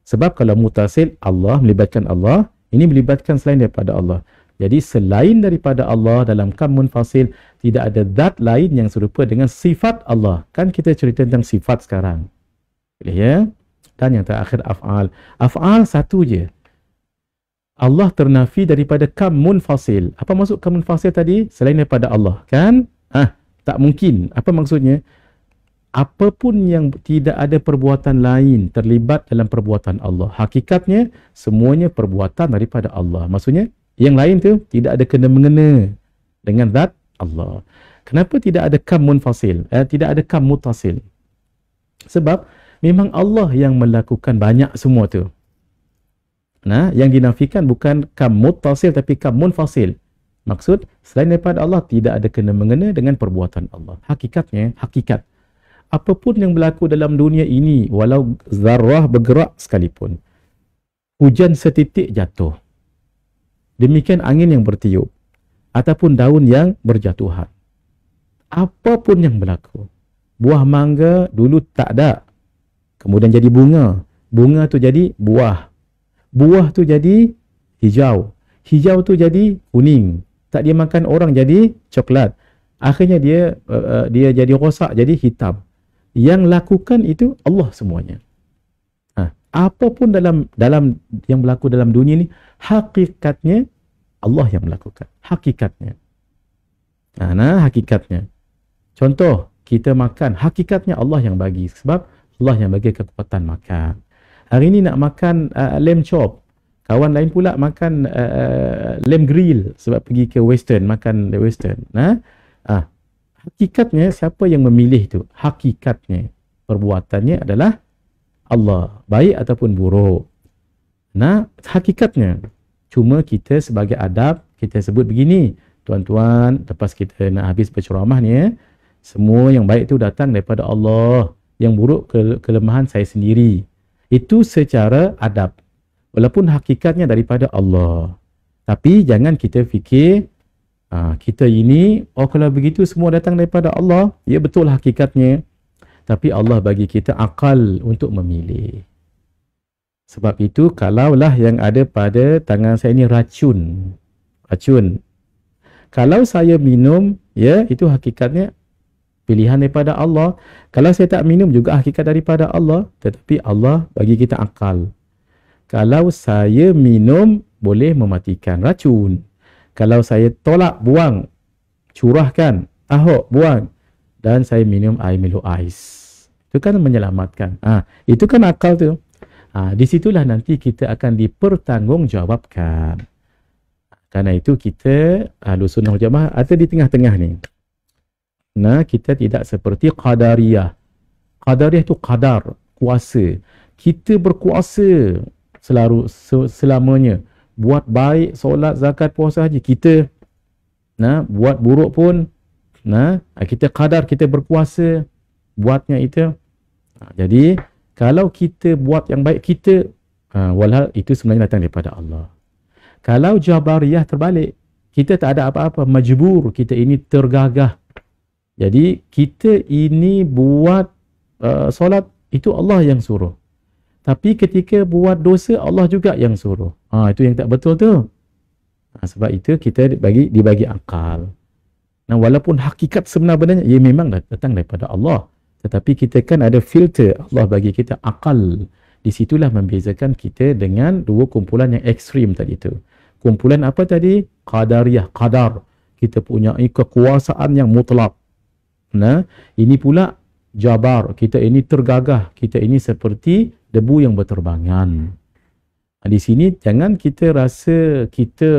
Sebab kalau mutasil, Allah, melibatkan Allah, ini melibatkan selain daripada Allah. Jadi selain daripada Allah dalam kam munfasil, tidak ada zat lain yang serupa dengan sifat Allah. Kan kita cerita tentang sifat sekarang. Boleh ya? Dan yang terakhir af'al. Af'al satu je. Allah ternafi daripada kam munfasil. Apa maksud kam munfasil tadi? Selain daripada Allah. Kan? Tak mungkin. Apa maksudnya? Apapun yang tidak ada perbuatan lain terlibat dalam perbuatan Allah. Hakikatnya, semuanya perbuatan daripada Allah. Maksudnya, yang lain tu tidak ada kena-mengena dengan zat Allah. Kenapa tidak ada kam munfasil? Tidak ada kam muttasil? Sebab, memang Allah yang melakukan banyak semua tu. Nah, yang dinafikan bukan kam muttasil tapi kam munfasil. Maksud, selain daripada Allah, tidak ada kena-mengena dengan perbuatan Allah. Hakikatnya, hakikat. Apapun yang berlaku dalam dunia ini, walau zarrah bergerak sekalipun, hujan setitik jatuh, demikian angin yang bertiup, ataupun daun yang berjatuhan, apapun yang berlaku, buah mangga dulu tak ada, kemudian jadi bunga, bunga tu jadi buah, buah tu jadi hijau, hijau tu jadi kuning, tak dia makan orang jadi coklat, akhirnya dia jadi rosak, jadi hitam. Yang lakukan itu Allah semuanya. Apapun dalam yang berlaku dalam dunia ni, hakikatnya Allah yang melakukan. Hakikatnya. Hakikatnya. Contoh, kita makan, hakikatnya Allah yang bagi. Sebab Allah yang bagi kekuatan makan. Hari ni nak makan lamb chop. Kawan lain pula makan lamb grill sebab pergi ke western, makan western. Hakikatnya siapa yang memilih tu? Hakikatnya. perbuatannya adalah Allah, baik ataupun buruk. Nah, hakikatnya cuma kita sebagai adab kita sebut begini, tuan-tuan, lepas kita nak habis berceramah ni semua yang baik itu datang daripada Allah, yang buruk kelemahan saya sendiri. Itu secara adab. Walaupun hakikatnya daripada Allah. Tapi jangan kita fikir kita ini, kalau begitu semua datang daripada Allah. Ya, betul hakikatnya. Tapi Allah bagi kita akal untuk memilih. Sebab itu, kalaulah yang ada pada tangan saya ini racun. Kalau saya minum, ya, itu hakikatnya pilihan daripada Allah. Kalau saya tak minum juga hakikat daripada Allah. Tetapi Allah bagi kita akal. Kalau saya minum, boleh mematikan racun. Kalau saya tolak, buang, curahkan, tahuk, buang. Dan saya minum air Milo Ice. Itu kan menyelamatkan. Itu kan akal tu. Di situlah nanti kita akan dipertanggungjawabkan. Karena itu kita Ahlus Sunnah wal Jamaah ada di tengah-tengah ni. Nah, kita tidak seperti Qadariyah. Qadariyah itu qadar, kuasa. Kita berkuasa selamanya. Buat baik, solat, zakat, puasa haji. Kita buat buruk pun, kita qadar, kita berkuasa buatnya itu. Jadi, kalau kita buat yang baik, kita walhal itu sebenarnya datang daripada Allah. Kalau Jabariyah terbalik, kita tak ada apa-apa, majbur, kita ini tergagah. Jadi kita ini buat solat, itu Allah yang suruh. Tapi ketika buat dosa, Allah juga yang suruh. Itu yang tak betul tu. Sebab itu kita dibagi akal. Nah, walaupun hakikat sebenarnya, ia memang datang daripada Allah. Tetapi kita kan ada filter, Allah bagi kita akal. Di situlah membezakan kita dengan dua kumpulan yang ekstrim tadi tu. Kumpulan apa tadi? Qadariyah, qadar. Kita punya kekuasaan yang mutlak. Nah, ini pula jabar. Kita ini tergagah. Kita ini seperti debu yang berterbangan. Di sini jangan kita rasa kita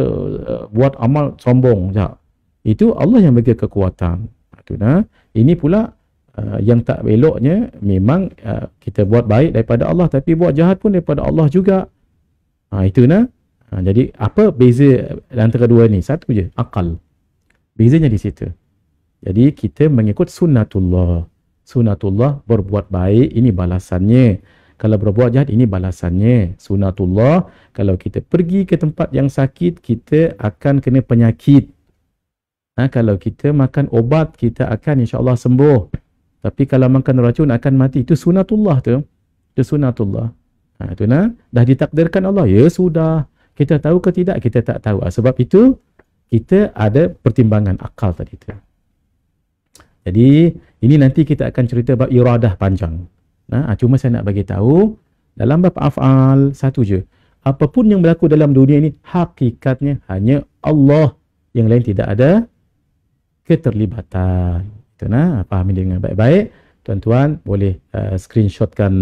buat amal sombong. Itu Allah yang bagi kekuatan. Ini pula yang tak eloknya memang kita buat baik daripada Allah, tapi buat jahat pun daripada Allah juga. Jadi apa beza antara dua ni? Satu je, akal. Bezanya di situ. Jadi kita mengikut sunnatullah. Sunnatullah berbuat baik, ini balasannya. Kalau berbuat jahat, ini balasannya. Sunnatullah, kalau kita pergi ke tempat yang sakit, kita akan kena penyakit. Kalau kita makan obat, kita akan insya-Allah sembuh. Tapi kalau makan racun akan mati. Itu sunnatullah tu. Itu sunnatullah. Dah ditakdirkan Allah. Ya sudah. Kita tahu ke tidak? Kita tak tahu. Sebab itu, kita ada pertimbangan akal tadi tu. Jadi, ini nanti kita akan cerita bab iradah panjang. Cuma saya nak bagi tahu, dalam bab af'al, satu je. Apapun yang berlaku dalam dunia ini, hakikatnya hanya Allah. Yang lain tidak ada keterlibatan. Fahami dengan baik-baik. Tuan-tuan boleh screenshotkan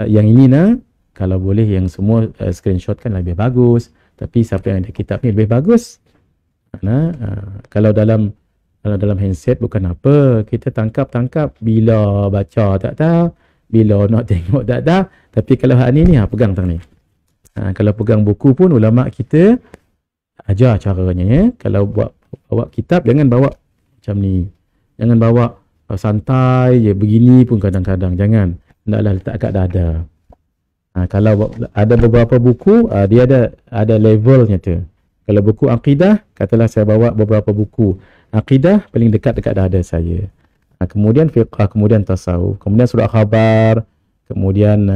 yang ini. Kalau boleh yang semua screenshotkan lebih bagus. Tapi siapa yang ada kitab ni lebih bagus. Kalau dalam handset bukan apa. Kita tangkap bila baca tak tahu. Bila nak tengok tak tahu. Tapi kalau hak ni pegang tang ni. Kalau pegang buku pun ulama kita ajar caranya. Ya. Kalau bawa kitab jangan bawa macam ni. Jangan bawa santai je begini pun kadang-kadang. Jangan. Hendaklah letak kat dada. Kalau ada beberapa buku, dia ada levelnya tu. Kalau buku akidah, katalah saya bawa beberapa buku. Akidah paling dekat dada saya. Kemudian fiqh, kemudian tasawuf, kemudian surah khabar, kemudian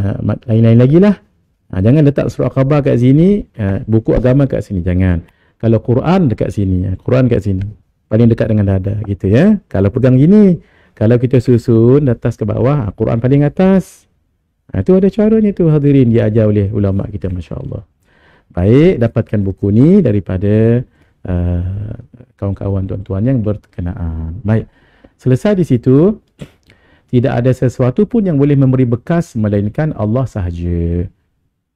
lain-lain lagi lah. Jangan letak surah khabar kat sini, buku agama kat sini. Jangan. Kalau Quran dekat sini, Quran kat sini. Paling dekat dengan dada gitu ya. Kalau pegang gini, kalau kita susun atas ke bawah, Quran paling atas. Itu ada caranya tu hadirin, diajar oleh ulama kita, masya-Allah. Baik, dapatkan buku ni daripada kawan-kawan tuan-tuan yang berkenaan. Baik. Selesai di situ, tidak ada sesuatu pun yang boleh memberi bekas melainkan Allah sahaja.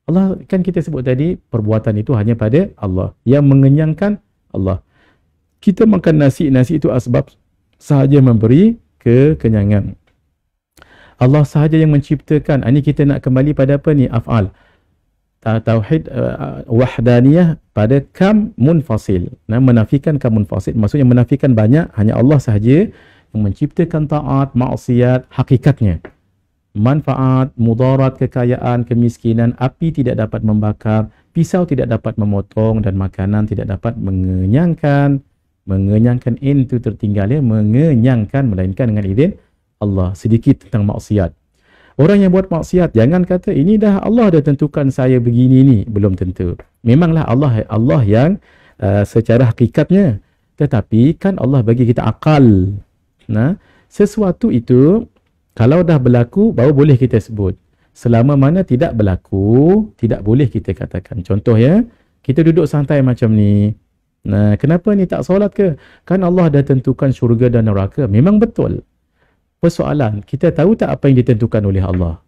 Allah kan kita sebut tadi, perbuatan itu hanya pada Allah. Yang mengenyangkan Allah. Kita makan nasi itu asbab sahaja memberi kekenyangan. Allah sahaja yang menciptakan. Ini kita nak kembali pada apa ni? Af'al. Tauhid wahdaniyah pada kam munfasil. Nah, menafikan kam munfasil. Maksudnya menafikan banyak, hanya Allah sahaja yang menciptakan taat, maksiat, hakikatnya. Manfaat, mudarat, kekayaan, kemiskinan, api tidak dapat membakar, pisau tidak dapat memotong, dan makanan tidak dapat mengenyangkan. Mengenyangkan itu tertinggal ya, mengenyangkan, melainkan dengan izin Allah. Sedikit tentang maksiat. Orang yang buat maksiat, jangan kata ini dah Allah dah tentukan saya begini ni. Belum tentu. Memanglah Allah yang secara hakikatnya. Tetapi kan Allah bagi kita akal. Nah, sesuatu itu kalau dah berlaku baru boleh kita sebut. Selama mana tidak berlaku, tidak boleh kita katakan. Contoh ya, kita duduk santai macam ni. Nah, kenapa ni tak solat ke? Kan Allah dah tentukan syurga dan neraka. Memang betul. Persoalan, kita tahu tak apa yang ditentukan oleh Allah?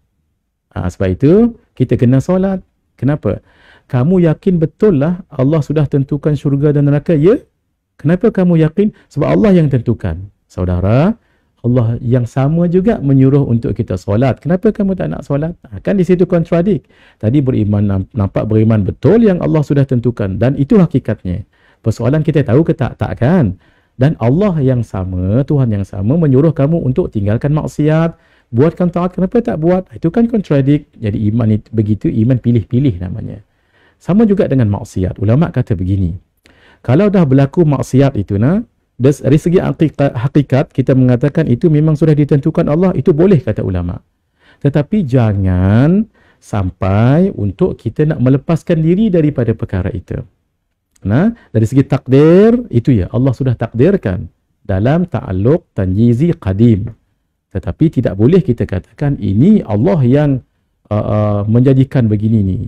Sebab itu, kita kena solat. Kenapa? Kamu yakin betul lah Allah sudah tentukan syurga dan neraka? Ya? Kenapa kamu yakin? Sebab Allah yang tentukan. Saudara, Allah yang sama juga menyuruh untuk kita solat. Kenapa kamu tak nak solat? Kan di situ kontradik. Tadi beriman, nampak beriman betul yang Allah sudah tentukan. Dan itu hakikatnya. Persoalan kita tahu ke tak? Tak kan? Dan Allah yang sama, Tuhan yang sama menyuruh kamu untuk tinggalkan maksiat, buatkan taat, kenapa tak buat? Itu kan kontradik. Jadi iman itu begitu, iman pilih-pilih namanya. Sama juga dengan maksiat. Ulama kata begini, kalau dah berlaku maksiat itu dari segi hakikat, kita mengatakan itu memang sudah ditentukan Allah, itu boleh kata ulama. Tetapi jangan sampai untuk kita nak melepaskan diri daripada perkara itu. Nah, dari segi takdir, itu ya, Allah sudah takdirkan dalam ta'alluq tanjizi qadim. Tetapi tidak boleh kita katakan ini Allah yang menjadikan begini ni.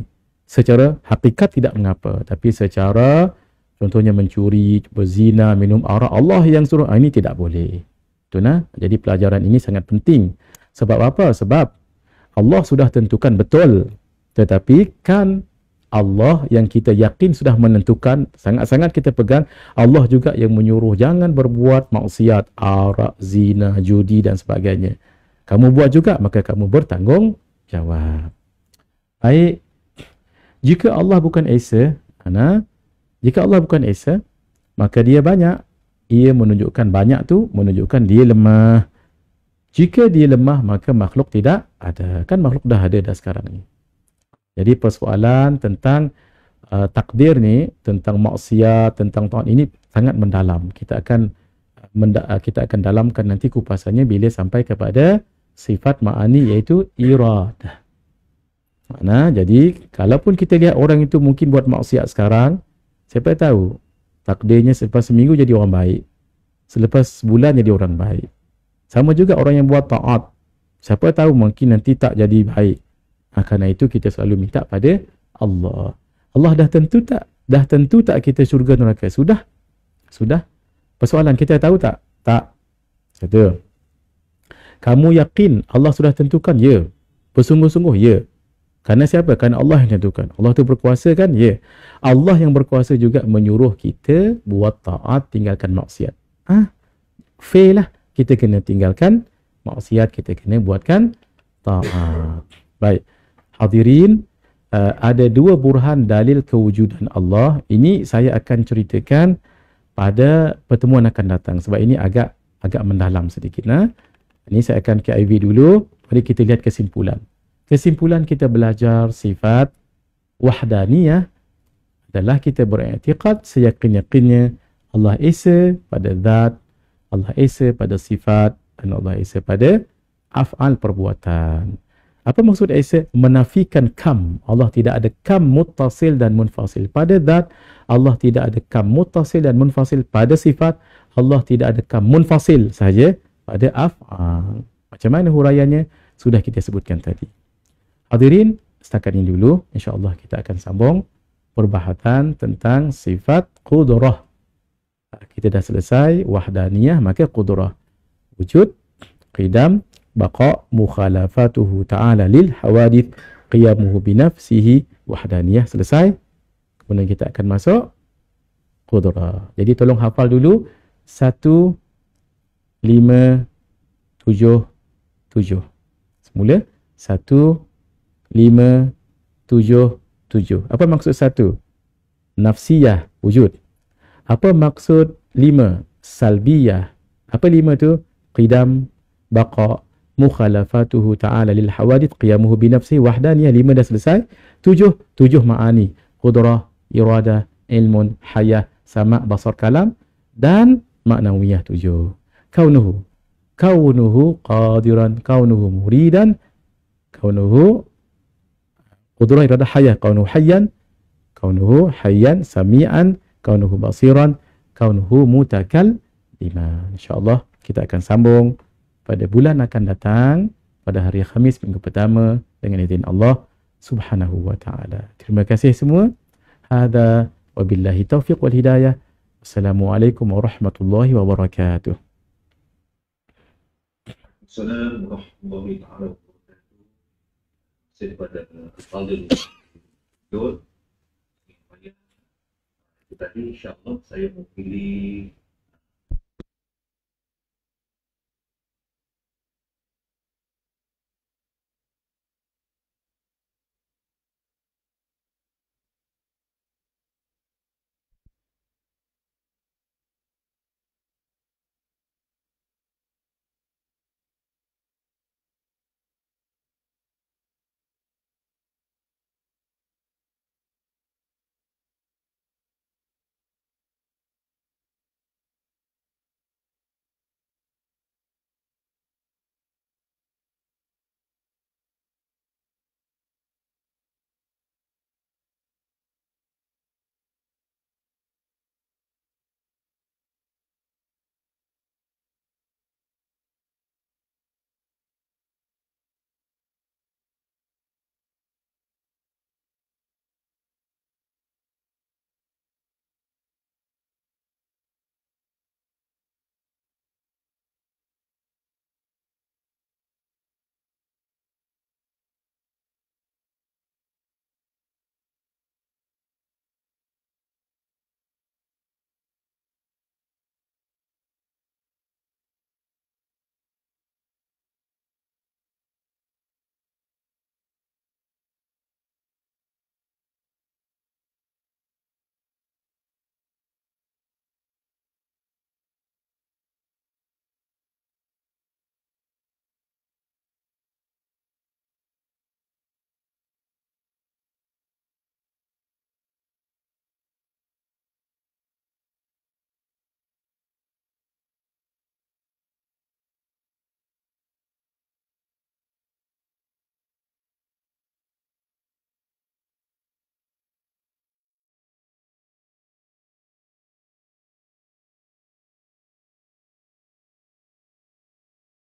Secara hakikat tidak mengapa, tapi secara contohnya mencuri, berzina, minum arak, Allah yang suruh, ini tidak boleh. Itu nah. Jadi pelajaran ini sangat penting. Sebab apa? Sebab Allah sudah tentukan betul. Tetapi kan Allah yang kita yakin sudah menentukan, sangat-sangat kita pegang, Allah juga yang menyuruh jangan berbuat maksiat, arak, zina, judi dan sebagainya. Kamu buat juga, maka kamu bertanggungjawab. Baik, jika Allah bukan Esa, jika Allah bukan Esa, maka dia banyak. Ia menunjukkan banyak tu, menunjukkan dia lemah. Jika dia lemah, maka makhluk tidak ada. Kan makhluk dah ada dah sekarang ni. Jadi persoalan tentang takdir ni, tentang maksiat, tentang taat ini sangat mendalam. Kita akan dalamkan nanti kupasannya bila sampai kepada sifat ma'ani, iaitu iradah. Jadi kalaupun kita lihat orang itu mungkin buat maksiat sekarang, siapa tahu takdirnya selepas seminggu jadi orang baik, selepas sebulan jadi orang baik. Sama juga orang yang buat taat, siapa tahu mungkin nanti tak jadi baik. Karena itu kita selalu minta pada Allah. Allah dah tentu tak? Dah tentu tak kita syurga neraka? Sudah. Persoalan kita tahu tak? Tak. Satu. Kamu yakin Allah sudah tentukan? Ya. Bersungguh-sungguh? Ya. Kerana siapa? Kerana Allah yang tentukan. Allah tu berkuasa kan? Ya. Allah yang berkuasa juga menyuruh kita buat taat, tinggalkan maksiat. Fail lah. Kita kena tinggalkan maksiat, kita kena buatkan taat. Baik. Hadirin, ada dua burhan dalil kewujudan Allah. Ini saya akan ceritakan pada pertemuan akan datang. Sebab ini agak mendalam sedikit. Ini saya akan KIV dulu. Mari kita lihat kesimpulan. Kesimpulan kita belajar sifat wahdaniyah adalah kita beriktikad seyakin-yakinnya Allah Esa pada zat, Allah Esa pada sifat, dan Allah Esa pada af'al perbuatan. Apa maksud Esa? Menafikan kam. Allah tidak ada kam muttasil dan munfasil. Pada zat, Allah tidak ada kam muttasil dan munfasil. Pada sifat, Allah tidak ada kam munfasil sahaja pada af'al. Macam mana huraiannya? Sudah kita sebutkan tadi. Hadirin, setakat ini dulu. InsyaAllah kita akan sambung perbahasan tentang sifat qudrah. Kita dah selesai wahdaniyah, maka qudrah. Wujud, qidam, baqa, mukhalafatuhu ta'ala lil hawadith, qiyamuhu binafsihi, wahdaniyah. Selesai. Kemudian kita akan masuk qudrah. Jadi tolong hafal dulu 1, 5, 7, 7. Semula 1, 5, 7, 7. Apa maksud 1? Nafsiyah, wujud. Apa maksud 5? Salbiyah. Apa 5 tu? Qidam, baqa, mukhalafatuhu ta'ala lil hawadith, qiyamuhu binafsi, wahdaniyah. 5 dah selesai. 7 ma'ani. Qudrah, iradah, ilmun, hayah, sama', basar, kalam. Dan maknawiyah 7. Kaunuhu. Kaunuhu qadiran, kaunuhu muridan, kaunuhu qudrah, iradah, hayah, kaunuhu hayyan, kaunuhu hayyan, sami'an, kaunuhu basiran, kaunuhu mutakalliman. InsyaAllah kita akan sambung pada bulan akan datang, pada hari Khamis minggu pertama dengan izin Allah Subhanahu wa ta'ala. Terima kasih semua. Hadza wabillahi taufiq wal hidayah. Assalamualaikum warahmatullahi wabarakatuh. Assalamualaikum warahmatullahi wabarakatuh. Saya kepada Al-Fadhil Dul. Tadi insyaAllah saya mewakili